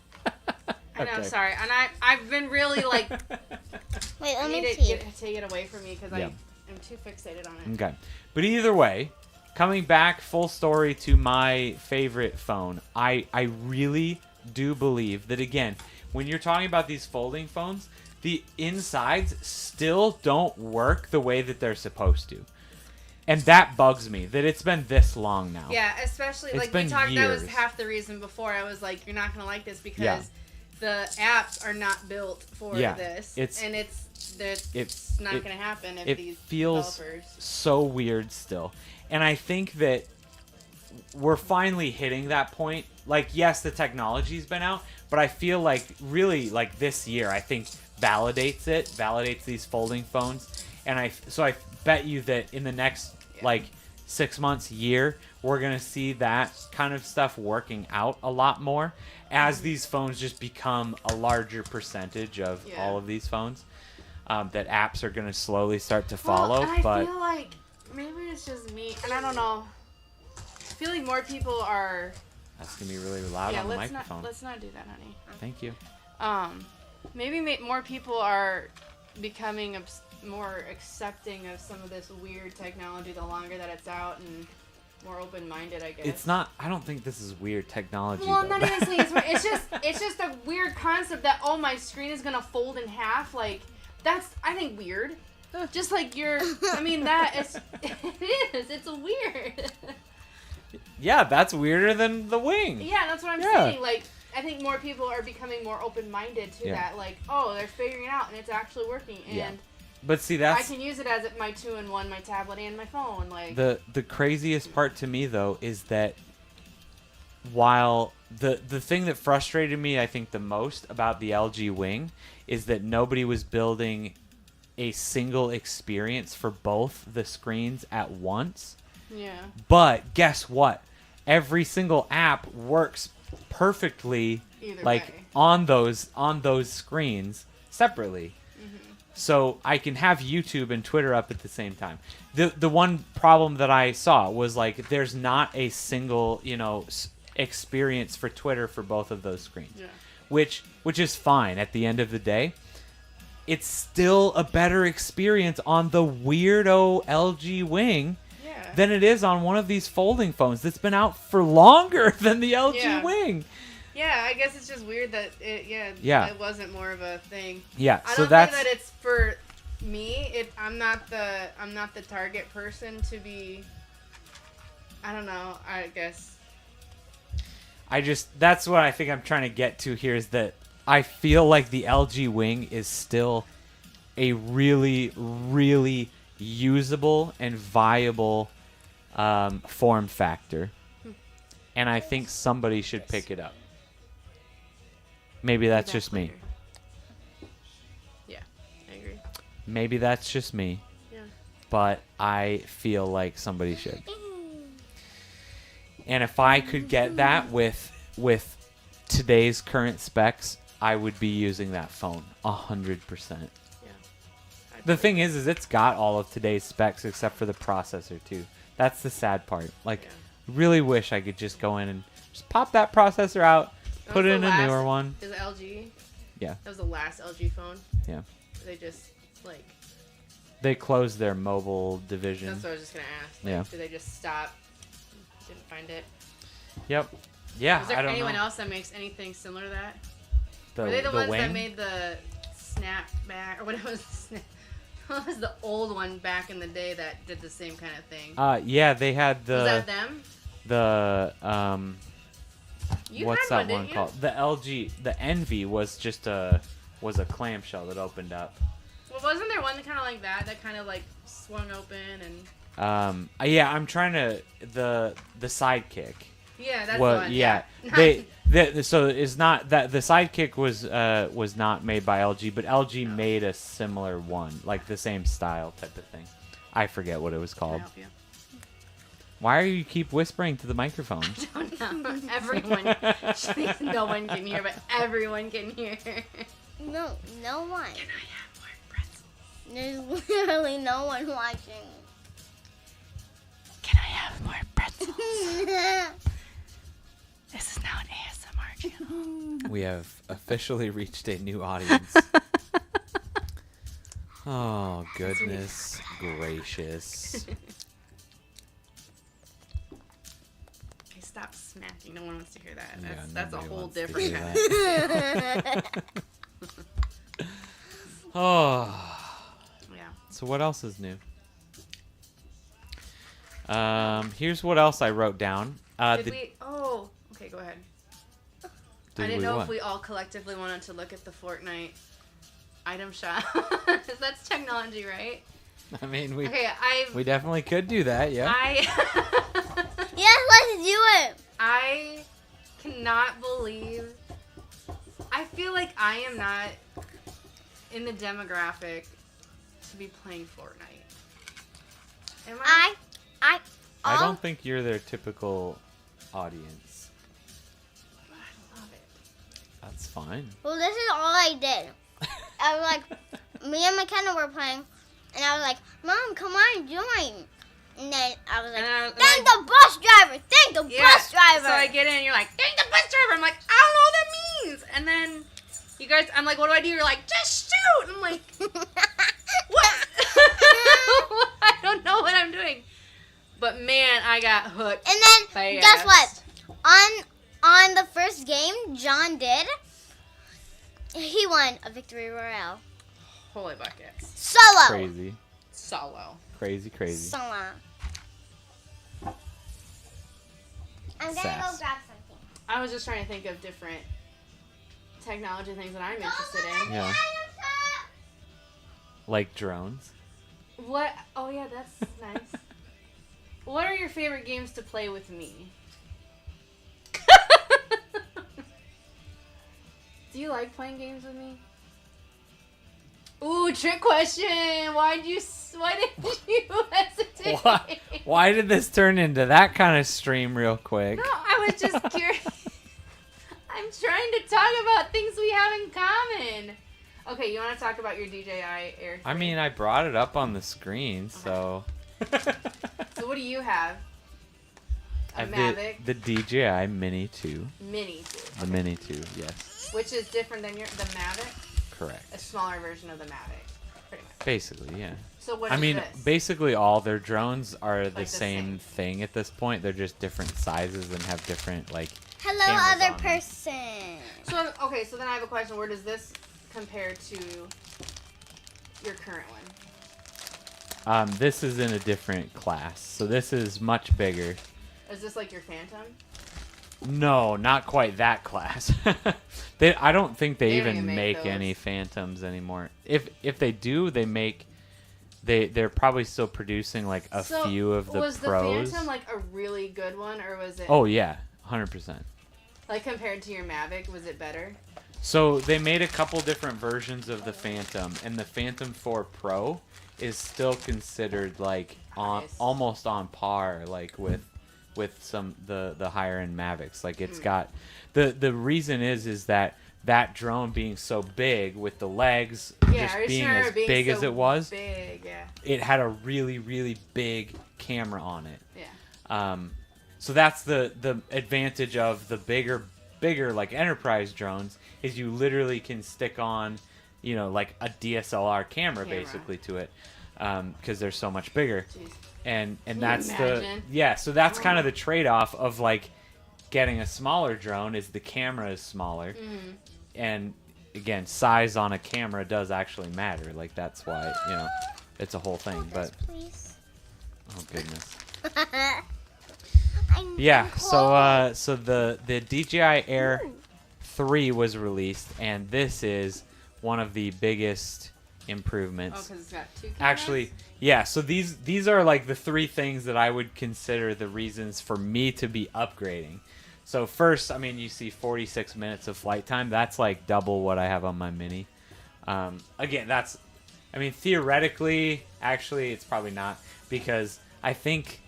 I know, Okay. sorry. And I've been really like... Wait, let me need see. to take it away from me because Yeah. I'm too fixated on it. Okay. But either way, coming back full story to my favorite phone, I really do believe that, again, when you're talking about these folding phones, the insides still don't work the way that they're supposed to. And that bugs me, that it's been this long now. Yeah, especially, It's like, been we talked, that was years. half the reason before. I was like, you're not going to like this because Yeah. the apps are not built for Yeah, this. it's not going to happen if it these feels developers... so weird still. And I think that we're finally hitting that point. Like, yes, the technology's been out, but I feel like really like this year, I think validates these folding phones. And I bet you that in the next like 6 months, year, we're going to see that kind of stuff working out a lot more as these phones just become a larger percentage of all of these phones. That apps are going to slowly start to follow. Well, and but I feel like maybe it's just me, and I don't know. I feel like more people are... That's going to be really loud on the microphone. Let's not do that, honey. Thank you. Maybe more people are becoming more accepting of some of this weird technology the longer that it's out, and more open-minded, I guess. It's not. I don't think this is weird technology. Well, I'm though. not even saying it's weird. It's just a weird concept that, oh, my screen is gonna fold in half. Like, that's, I think, weird. Just like I mean, it is. It's weird. Yeah, that's weirder than the wing. Yeah, that's what I'm saying. Like, I think more people are becoming more open-minded to that. Like, oh, they're figuring it out, and it's actually working. And but see, I can use it as my 2-in-1, my tablet and my phone. Like, the craziest part to me though is that while the thing that frustrated me, I think, the most about the LG Wing is that nobody was building a single experience for both the screens at once. yeah. But guess what? Every single app works perfectly Either like way. on those screens separately. So I can have YouTube and Twitter up at the same time. The one problem that I saw was like there's not a single, experience for Twitter for both of those screens. Yeah. Which is fine at the end of the day. It's still a better experience on the weirdo LG Wing than it is on one of these folding phones that's been out for longer than the LG Wing. Yeah, I guess it's just weird that it wasn't more of a thing. Yeah, I so don't think that it's for me. I'm not the target person to be. I don't know. I guess. That's what I think I'm trying to get to here is that I feel like the LG Wing is still a really, really usable and viable form factor. And I think somebody should pick it up. Maybe that's just me. Yeah, I agree. Maybe that's just me. Yeah. But I feel like somebody should. And if I could get that with today's current specs, I would be using that phone 100%. Yeah. The thing is it's got all of today's specs except for the processor too. That's the sad part. Like, really wish I could just go in and just pop that processor out, put in a newer one. Is it LG? Yeah. That was the last LG phone. Yeah. They just they closed their mobile division. That's what I was just gonna ask. Yeah. Did they just stop? Didn't find it. Yep. Yeah. Is there I don't anyone know. else that makes anything similar to that? The, Were they the ones Wing? that made the snapback or what it was? What was the old one back in the day that did the same kind of thing? Yeah, they had the. Was that them? What's that one called? The LG, the Envy was just a clamshell that opened up. Well, wasn't there one kind of like that kind of like swung open and? Yeah, I'm trying to the Sidekick. Yeah, that's the one. Yeah, so it's not that the Sidekick was not made by LG, but LG made a similar one, like the same style type of thing. I forget what it was called. Can I help you? Why are you keep whispering to the microphone? I don't know. Everyone. No one can hear, but everyone can hear. No one. Can I have more pretzels? There's literally no one watching. Can I have more pretzels? This is now an ASMR channel. We have officially reached a new audience. Oh, goodness gracious. Okay, stop smacking. No one wants to hear that. Yeah, That's a nobody whole wants to different hear kind. Oh. Yeah. So what else is new? Here's what else I wrote down. Okay, go ahead. I didn't know what? if we all collectively wanted to look at the Fortnite item shop. That's technology, right? I mean, we definitely could do that, yeah. Yes, let's do it. I cannot believe. I feel like I am not in the demographic to be playing Fortnite. Am I? I don't think you're their typical audience. I love it. That's fine. Well, this is all I did. I was like, me and McKenna were playing, and I was like, Mom, come on, join. And then I was like, thank the bus driver, thank the bus driver. So I get in, and you're like, thank the bus driver. I'm like, I don't know what that means. And then you guys, I'm like, what do I do? You're like, just shoot. I'm like, what? I don't know what I'm doing. But man, I got hooked. And then fast. guess what? On the first game, John did. He won a victory royale. Holy buckets. Solo. Crazy. Solo. Crazy. Solo. I'm gonna Sass. go grab something. I was just trying to think of different technology things that I'm interested in. Yeah. Like drones. What? Oh yeah, that's nice. What are your favorite games to play with me? Do you like playing games with me? Ooh, trick question. Why did you hesitate? Why did this turn into that kind of stream real quick? No, I was just curious. I'm trying to talk about things we have in common. Okay, you want to talk about your DJI Air 3? I mean, I brought it up on the screen, so. So what do you have? A Mavic. The DJI Mini 2. Mini 2. The Mini 2, yes. Which is different than the Mavic? Correct. A smaller version of the Mavic, pretty much. Basically, yeah. So what I is mean, this? basically all their drones are Like the same thing at this point. They're just different sizes and have different, like, Hello, cameras other on them. person. So, okay, so then I have a question. Where does this compare to your current one? This is in a different class. So this is much bigger. Is this like your Phantom? No, not quite that class. I don't think they They don't even even make make those. any Phantoms anymore. If they do, they're probably still producing like a So, few of the was pros. the Phantom like a really good one, or was it? Oh yeah, 100%. Like compared to your Mavic, was it better? So they made a couple different versions of the Phantom, and the Phantom 4 Pro is still considered like Nice. almost on par, like with some the higher end Mavics. Like it's got the reason is that drone being so big with the legs Yeah, just I being remember as being big so as it was, Big, yeah. it had a really really big camera on it. Yeah. So that's the advantage of the bigger like enterprise drones is you literally can stick on, like a DSLR camera basically to it, because they're so much bigger. Jeez. And Can you that's imagine? so that's kind of the trade-off of like getting a smaller drone is the camera is smaller, and again size on a camera does actually matter. Like that's why it's a whole thing. But Please. oh goodness. I'm Yeah, cold. so the DJI Air 3 was released, and this is one of the biggest Oh, improvements. because it's got two cameras? Actually, yeah, so these are like the three things that I would consider the reasons for me to be upgrading. So first, I mean, you see 46 minutes of flight time. That's like double what I have on my Mini. Again, theoretically, actually, it's probably not, because I think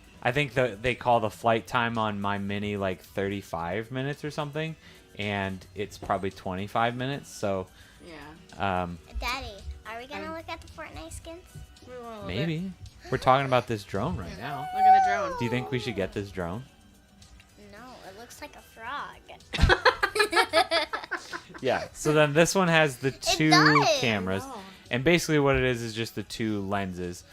they call the flight time on my Mini like 35 minutes or something, and it's probably 25 minutes. So Yeah. Daddy, are we gonna look at the Fortnite skins? We wanna look maybe we're talking about this drone right now. Look at the drone. Do you think we should get this drone? No, it looks like a frog. Yeah. So then this one has the two does. cameras, Oh. and basically what it is just the two lenses.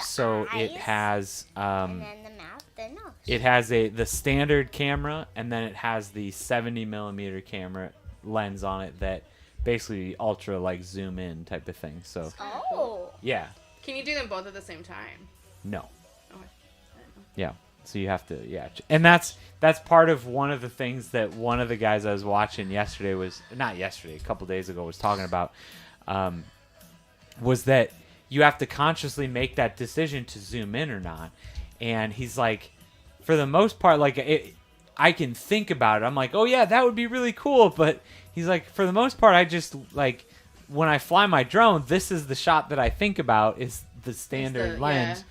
So it eyes. has And then the mouth, the nose. it has the standard camera, and then it has the 70 millimeter camera lens on it that basically ultra like zoom in type of thing. So Oh. yeah, Can you do them both at the same time? no. Okay. Yeah. So you have to, and that's part of one of the things that one of the guys I was watching yesterday a couple days ago was talking about, was that you have to consciously make that decision to zoom in or not. And he's like, for the most part, like I can think about it. I'm like, oh yeah, that would be really cool. But he's like, for the most part, I just like when I fly my drone, this is the shot that I think about is the standard lens.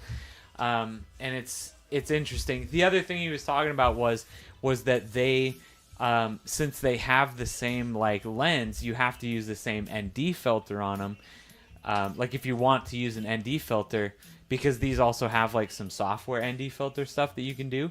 And it's interesting. The other thing he was talking about was that they, since they have the same like lens, you have to use the same ND filter on them. Like if you want to use an ND filter, because these also have like some software ND filter stuff that you can do.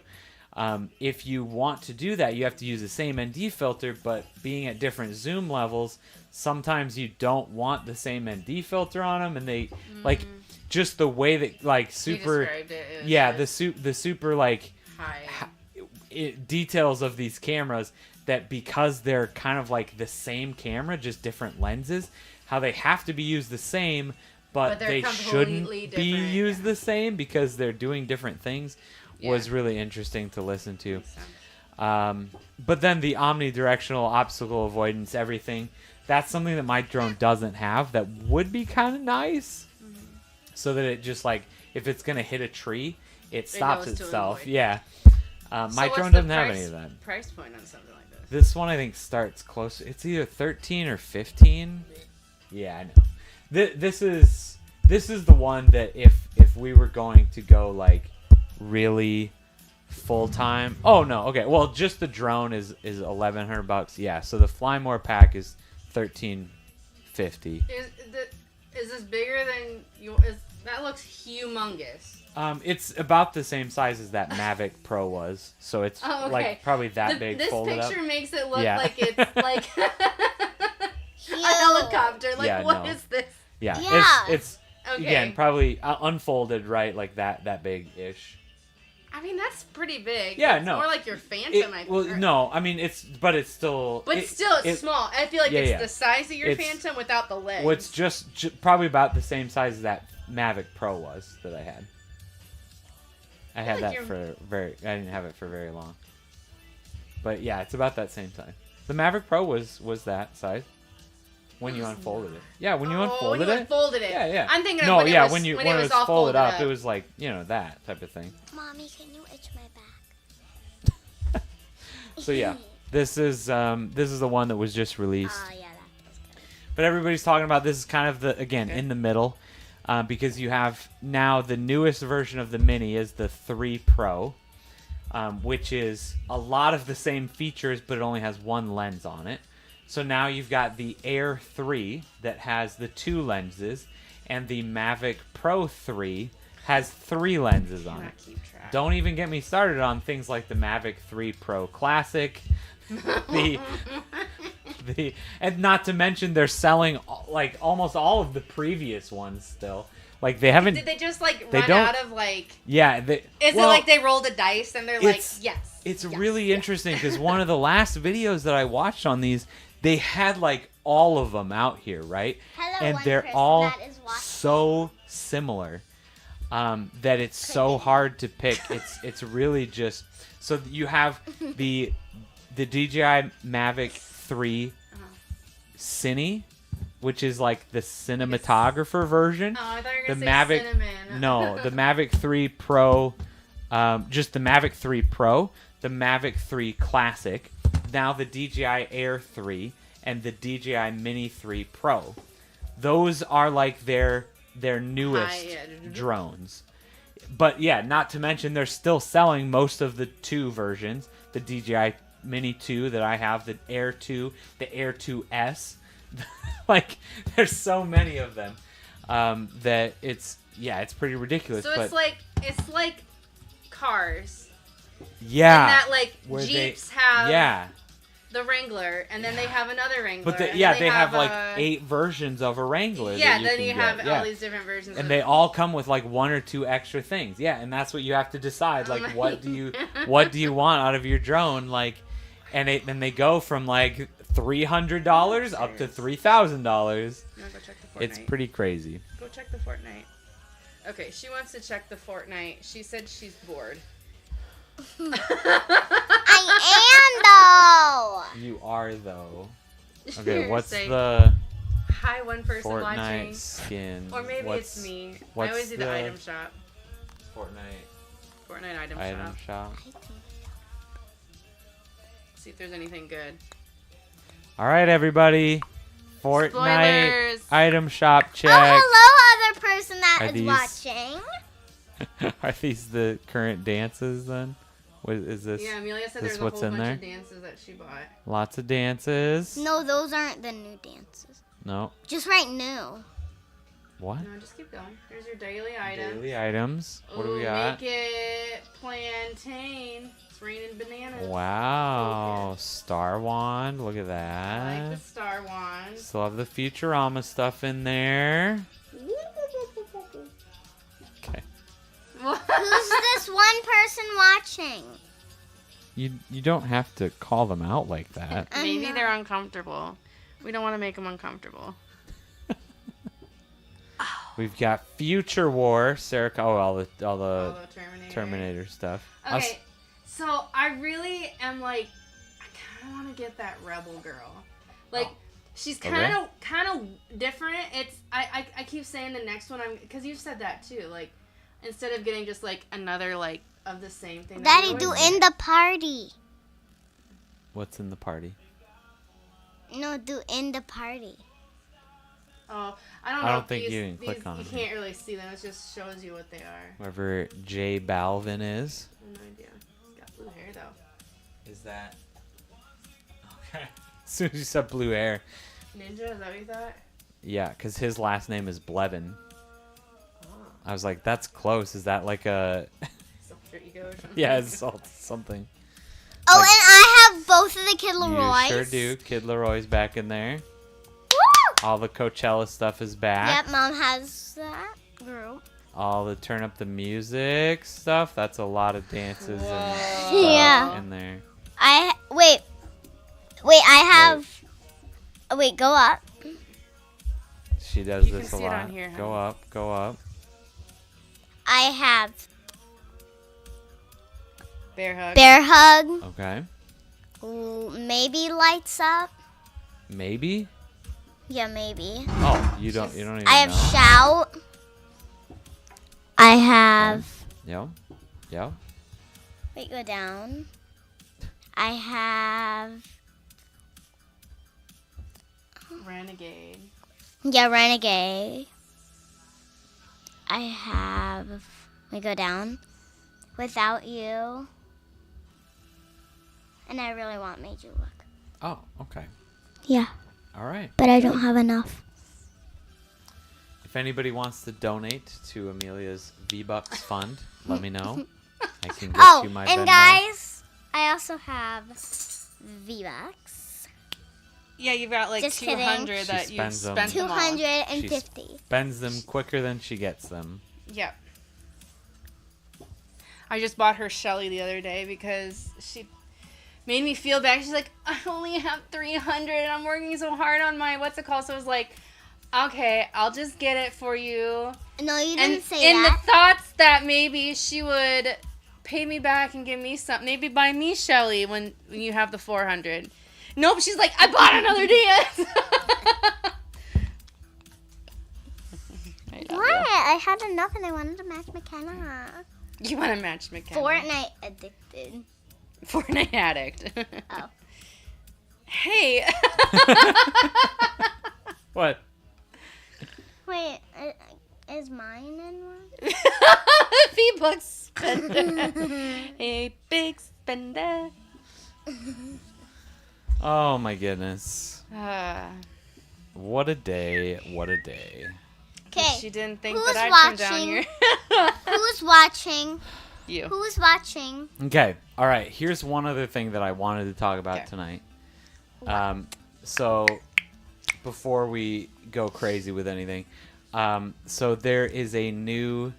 If you want to do that, you have to use the same ND filter, but being at different zoom levels, sometimes you don't want the same ND filter on them, and they like just the way that like super, You described it. It was yeah, just the super like high. details of these cameras, that because they're kind of like the same camera, just different lenses, how they have to be used the same, but But they're they shouldn't completely be different, used yeah. the same because they're doing different things, was really interesting to listen to. But then the omnidirectional obstacle avoidance, everything, that's something that my drone doesn't have that would be kind of nice. So that it just like, if it's going to hit a tree, it stops knows to itself. avoid. Yeah. My So what's drone the doesn't have any of that. Price point on something like this. This one I think starts close. It's either 13 or 15. Yeah, I know. This is the one that if we were going to go like really full time. Oh no, okay. Well, just the drone is $1,100. Yeah, so the Fly More pack is $1,350 $50. Is this bigger than you? That looks humongous. It's about the same size as that Mavic Pro was, so it's like probably that big This folded picture up. makes it look Yeah. like it's like a helicopter. Like, Yeah, what no. is this? Yeah, Yeah. it's Okay. again probably unfolded right like that big-ish. I mean, that's pretty big. Yeah, It's no. more like your Phantom, I Well, think. no, I mean it's still. But still, it's small. I feel like yeah, it's yeah. the size of your It's- Phantom without the legs. Well, it's just probably about the same size as that Mavic Pro was that I had. I had like that I didn't have it for very long. But yeah, it's about that same size. The Mavic Pro was that size when you unfolded it. Yeah, when you unfolded when you it. unfolded it. Yeah, yeah. I'm thinking of no, when yeah, it was, when it was was all folded up, up. it was like that type of thing. Mommy, can you itch my back? So yeah, this is the one that was just released. Oh, yeah, that was good. But everybody's talking about this is kind of in the middle, because you have now the newest version of the Mini is the 3 Pro, which is a lot of the same features, but it only has one lens on it. So now you've got the Air 3 that has the 2 lenses, and the Mavic Pro 3 has 3 lenses on it. Keep track. Don't even get me started on things like the Mavic 3 Pro Classic. And not to mention they're selling like almost all of the previous ones still. Like they haven't. Did they just like they run don't- out of like? Yeah. Is it like they rolled a dice and they're like, it's- yes? It's yes, really yes. interesting because one of the last videos that I watched on these, they had like all of them out here, right? Hello, And one they're person all that is watching. so similar that it's so hard to pick. It's really just so you have the DJI Mavic 3 Cine, which is like the cinematographer version. Oh, I thought you were The gonna say Mavic, cinnamon. no, the Mavic 3 Pro, just the Mavic 3 Pro, the Mavic 3 Classic, now the DJI Air 3, and the DJI Mini 3 Pro. Those are like their newest High-end. drones. But yeah, not to mention they're still selling most of the 2 versions, the DJI Mini 2 that I have, the Air 2, the Air 2S. Like there's so many of them that it's pretty ridiculous. So but it's like cars. yeah, And that like where Jeeps have yeah. the Wrangler, and then they have another Wrangler. But and they then have like a- 8 versions of a Wrangler. Yeah, that then you you can have get. all these different versions. And of they all come with like 1 or 2 extra things. Yeah, and that's what you have to decide. Like, my- what do you want out of your drone? Like, and they go from like $300 up to $3,000. You wanna go check the Fortnite? It's pretty crazy. Go check the Fortnite. Okay, she wants to check the Fortnite. She said she's bored. I am, though. You are though. Okay, You're what's saying, the hi, one person Fortnite watching? skin? Or maybe What's it's me. I what's always do the the- item shop. Fortnite Fortnite item item shop. shop? See if there's anything good. All right, everybody. Fortnite Spoilers. item shop check. Oh, hello, other person that Are is these- watching. Are these the current dances then? What is this? Yeah, Amelia said this there's a what's whole in bunch there? of dances that she bought. Lots of dances. No, those aren't the new dances. No. Just write new. What? No, just keep going. Here's your daily item. Daily items. What do we Ooh, got? Make it plantain. It's raining bananas. Wow. Star wand. Look at I like that. the star wand. Still have the Futurama stuff in there. Okay. Who's this one person watching? You don't have to call them out like that. Maybe know. they're uncomfortable. We don't want to make them uncomfortable. We've got Future War. Sarah. Oh, all the Although Terminator stuff. Okay, so I really am like, I kind of want to get that Rebel girl. Like, she's kind of different. It's I keep saying the next one because you said that too. Like, instead of getting just like another like of the same thing. that Daddy, we do always in get. the party. What's in the party? No, do in the party. Oh, I don't know. I don't if think these, you can click on You it. can't really see them. It just shows you what they are. Whoever J Balvin is. I have no idea. He's got blue hair though. Is that? Okay. As soon as you said blue hair. Ninja, is that what you thought? Yeah, because his last name is Blevin. I was like, that's close. Is that like a... Alter ego or something? Yeah, it's something. Oh, Like- and I have both of the Kid Leroys. You sure do. Kid Leroy's back in there. Woo! All the Coachella stuff is back. Yep, Mom has that group. All the turn up the music stuff. That's a lot of dances and stuff Yeah. in there. Wait, I have. Wait, go up. She does You can this a see it lot. on here, Go huh? up, go up. I have Bear hug. bear hug. Okay. Maybe lights up. Maybe. Yeah, maybe. Oh, you don't even I have know. shout. I have. Yo. Yo. Wait, go down. I have. Renegade. Yeah, renegade. I have. We go down. Without you. And I really want Made You Look. Oh, okay. Yeah, All right. but I don't have enough. If anybody wants to donate to Amelia's V-Bucks fund, let me know. I can get you my and Venmo. guys, I also have V-Bucks. Yeah, you've got like Just kidding. 200 She that you spends them. spent them all. 250. Spends them quicker than she gets them. Yep. I just bought her Shelly the other day because she made me feel bad. She's like, I only have 300 and I'm working so hard on my what's it called? So I was like, okay, I'll just get it for you. No, you And didn't say in that. the thoughts that maybe she would pay me back and give me something, maybe buy me Shelly when you have the 400. Nope, she's like, I bought another dance. What? I had enough and I wanted to match McKenna. You want to match McKenna? Fortnite addicted. Fortnite addict. Oh. Hey. What? Wait, is mine in one? V-Bucks spender. A big spender. Oh my goodness. Uh, What a day. What a day. Okay, she didn't think Who's that I'd come down watching? here. who's watching? You. Who's watching? Okay. All right. Here's one other thing that I wanted to talk about Okay. tonight. So before we go crazy with anything, so there is a new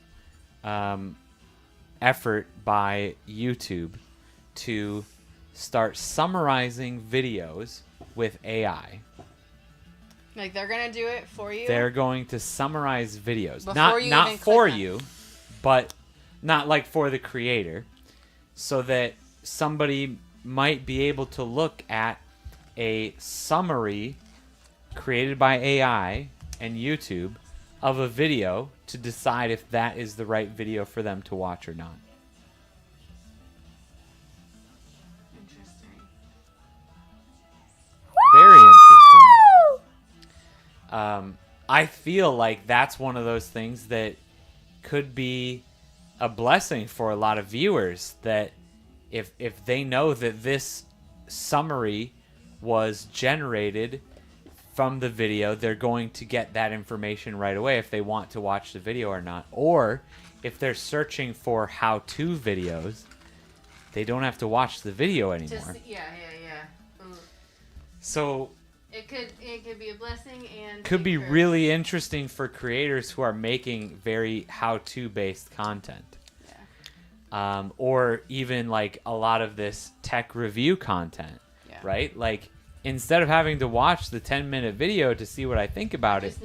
effort by YouTube to start summarizing videos with AI. Like they're gonna do it for you. They're going to summarize videos, Before you not even for click on you, but not like for the creator, so that somebody might be able to look at a summary created by AI and YouTube of a video to decide if that is the right video for them to watch or not. Interesting. Very interesting. I feel like that's one of those things that could be a blessing for a lot of viewers, that if they know that this summary was generated from the video, they're going to get that information right away if they want to watch the video or not. Or if they're searching for how-to videos, they don't have to watch the video anymore. Yeah. So It could be a blessing and could be a curse. really interesting for creators who are making very how-to based content. Or even like a lot of this tech review content, right? Like instead of having to watch the 10-minute video to see what I think about it,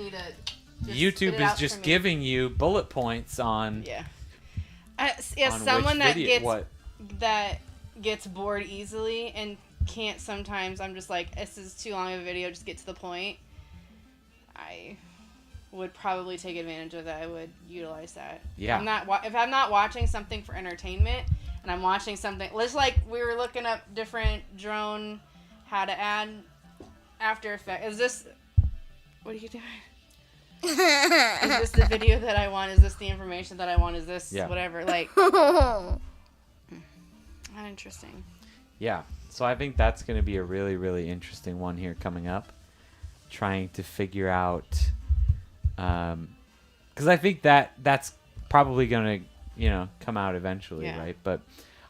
YouTube is just giving you bullet points on on someone which that video, that gets bored easily and can't sometimes. I'm just like, this is too long of a video, just get to the point. I would probably take advantage of that. I would utilize that. Yeah. If I'm not watching something for entertainment and I'm watching something, let's like we were looking up different drone, how to add After Effects. Is this, what are you doing? Is this the video that I want? Is this the information that I want? Is this whatever? Like, not interesting. Yeah. So I think that's going to be a really, really interesting one here coming up. trying to figure out, because I think that's probably gonna come out eventually, Yeah. right? But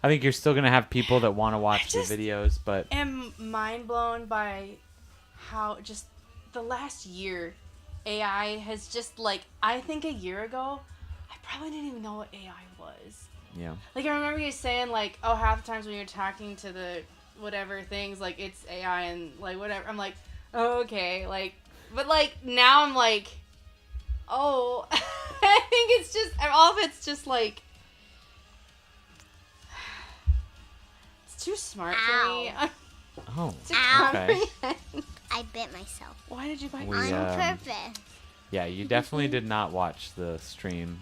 I think you're still gonna have people that want to watch the just videos, but am mind blown by how just the last year AI has just like, I think a year ago I probably didn't even know what AI was. yeah, Like, I remember you saying like, oh, half the times when you're talking to the whatever things, like, it's AI and like whatever, I'm like, oh, okay, like, but like now I'm like, oh, I think it's just all of it's just like, it's too smart for me. oh, To Ow. okay, comprehend. I bit myself Why did you bite We, on yourself? purpose. yeah. You definitely did not watch the stream,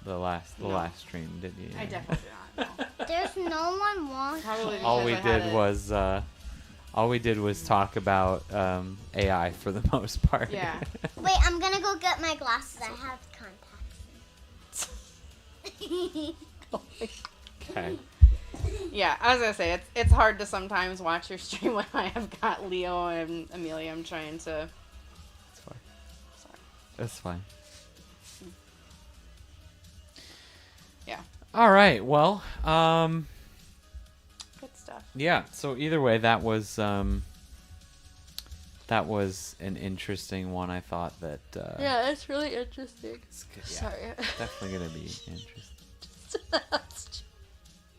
the last No. stream, did you? I definitely did not. No. There's no one watching. Probably All we because I had did it. was talk about AI for the most part. Yeah. Wait, I'm gonna go get my glasses. I have contacts. Okay. Yeah, I was gonna say it's hard to sometimes watch your stream when I have got Leo and Amelia. I'm trying to. That's fine. Sorry. That's fine. Yeah. All right. Well, Good stuff. yeah. So either way, that was an interesting one. I thought that. Yeah, it's really interesting. Yeah, Sorry. definitely gonna be interesting.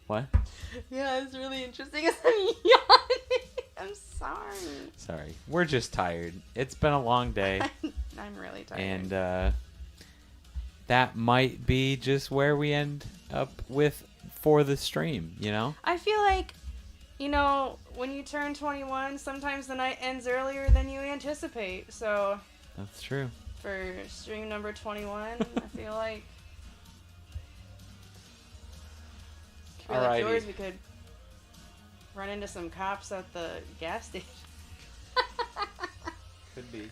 What? Yeah, it's really interesting. I'm yawning. I'm sorry. Sorry, we're just tired. It's been a long day, I'm really tired. and that might be just where we end up with for the stream. I feel like, when you turn 21, sometimes the night ends earlier than you anticipate. So That's true. for stream number 21, I feel like. I feel like Alrighty. yours, we could run into some cops at the gas station. Could be.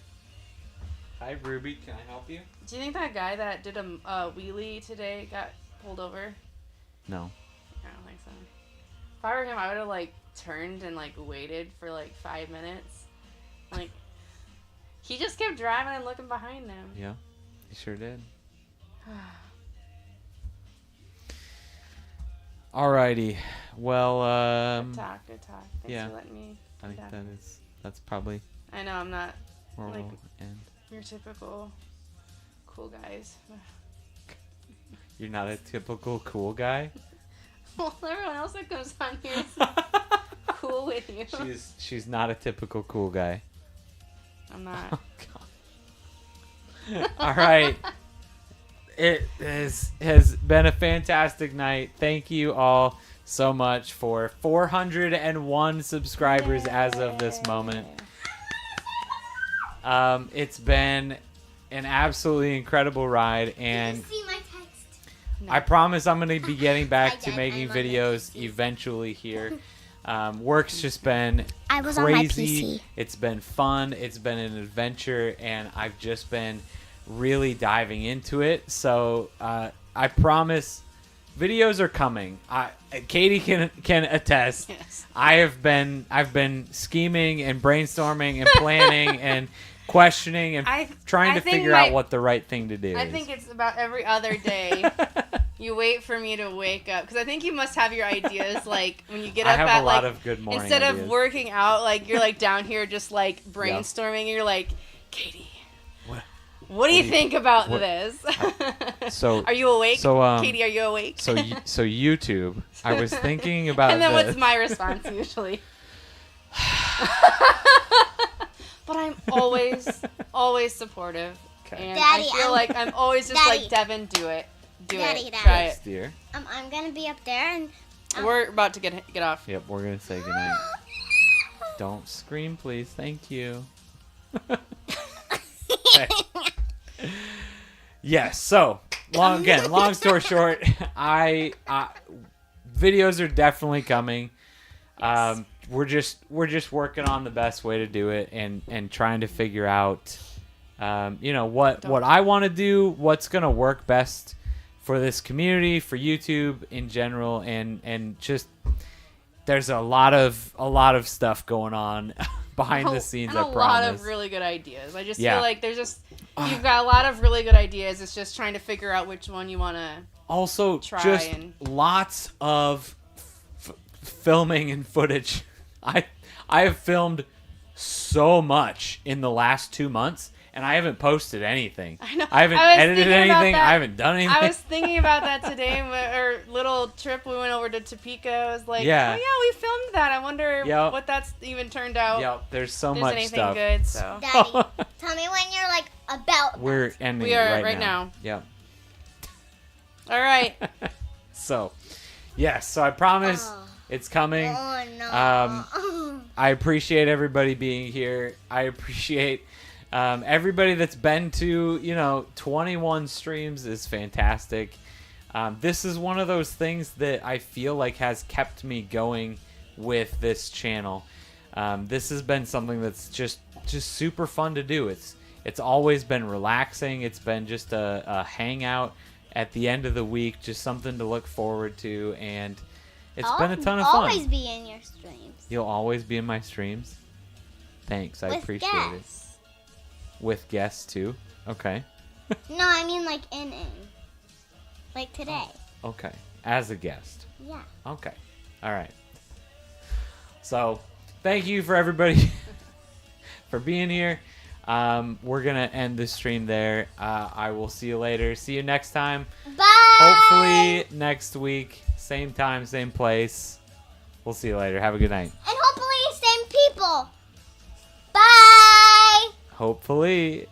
Hi, Ruby. Can I help you? Do you think that guy that did a wheelie today got pulled over? No. I don't think so. If I were him, I would have like turned and like waited for like 5 minutes. Like, he just kept driving and looking behind him. Yeah, he sure did. Alrighty. Well, Good talk. Good talk. Thanks yeah. for letting me. I think come down. that's probably I know I'm not where Like- we'll end. your typical cool guys. You're not a typical cool guy. Well, everyone else that comes on here is cool with you. She's not a typical cool guy. I'm not. All right. It has been a fantastic night. Thank you all so much for 401 subscribers as of this moment. It's been an absolutely incredible ride, and Did you see my text? No. I promise I'm going to be getting I back to did. making I love videos it. eventually here. Work's just been I was on my crazy. PC. It's been fun. It's been an adventure, and I've just been really diving into it. So I promise videos are coming. Katie can attest. Yes. I've been scheming and brainstorming and planning and questioning and trying I to think figure out what the right thing to do I is. think it's about every other day. You wait for me to wake up because I think you must have your ideas like when you get I up have at a lot like of good morning instead ideas. of working out, like you're like down here just like brainstorming. And you're like, Katie, what do you think about what- this? So are you awake? so, Katie, are you awake? so YouTube. I was thinking about and then this. what's my response usually? But I'm always supportive. Okay. And Daddy, I feel like I'm always just Daddy. like, Devon, do it. Do Daddy, it. Daddy. Try Yes, it. dear. I'm gonna be up there and We're about to get off. Yep, we're gonna say goodnight. Don't scream, please. Thank you. Okay. Yes. So long story short, I videos are definitely coming. Yes. We're just working on the best way to do it and trying to figure out, what I want to do, what's gonna work best for this community, for YouTube in general, and just there's a lot of stuff going on behind the scenes. And I a lot promise. of really good ideas. I just Yeah. feel like you've got a lot of really good ideas. It's just trying to figure out which one you want to. Also, Try just and- lots of filming and footage. I have filmed so much in the last 2 months, and I haven't posted anything. I know. I haven't I was edited thinking about anything. that. I haven't done anything. I was thinking about that today. Our little trip, we went over to Topeka. I was like, Yeah. oh yeah, we filmed that. I wonder Yep. what that's even turned out. Yep, there's so If there's much anything stuff. good. So Daddy, tell me when you're like about. We're ending We it are right, right now. now. Yep. all right. So, yes. So I promise Oh. it's coming. Oh no. I appreciate everybody being here. I appreciate everybody that's been to 21 streams is fantastic. This is one of those things that I feel like has kept me going with this channel. This has been something that's just super fun to do. It's always been relaxing. It's been just a hangout at the end of the week, just something to look forward to, and it's been a ton of fun. Always be in your streams. You'll always be in my streams. Thanks, I With appreciate guests. it. With guests too. Okay. No, I mean like in. Like today. Okay. As a guest. Yeah. Okay. All right. So, thank you for everybody for being here. We're gonna end this stream there. I will see you later. See you next time. Bye. Hopefully next week, same time, same place. We'll see you later. Have a good night. And hopefully same people. Bye. Hopefully.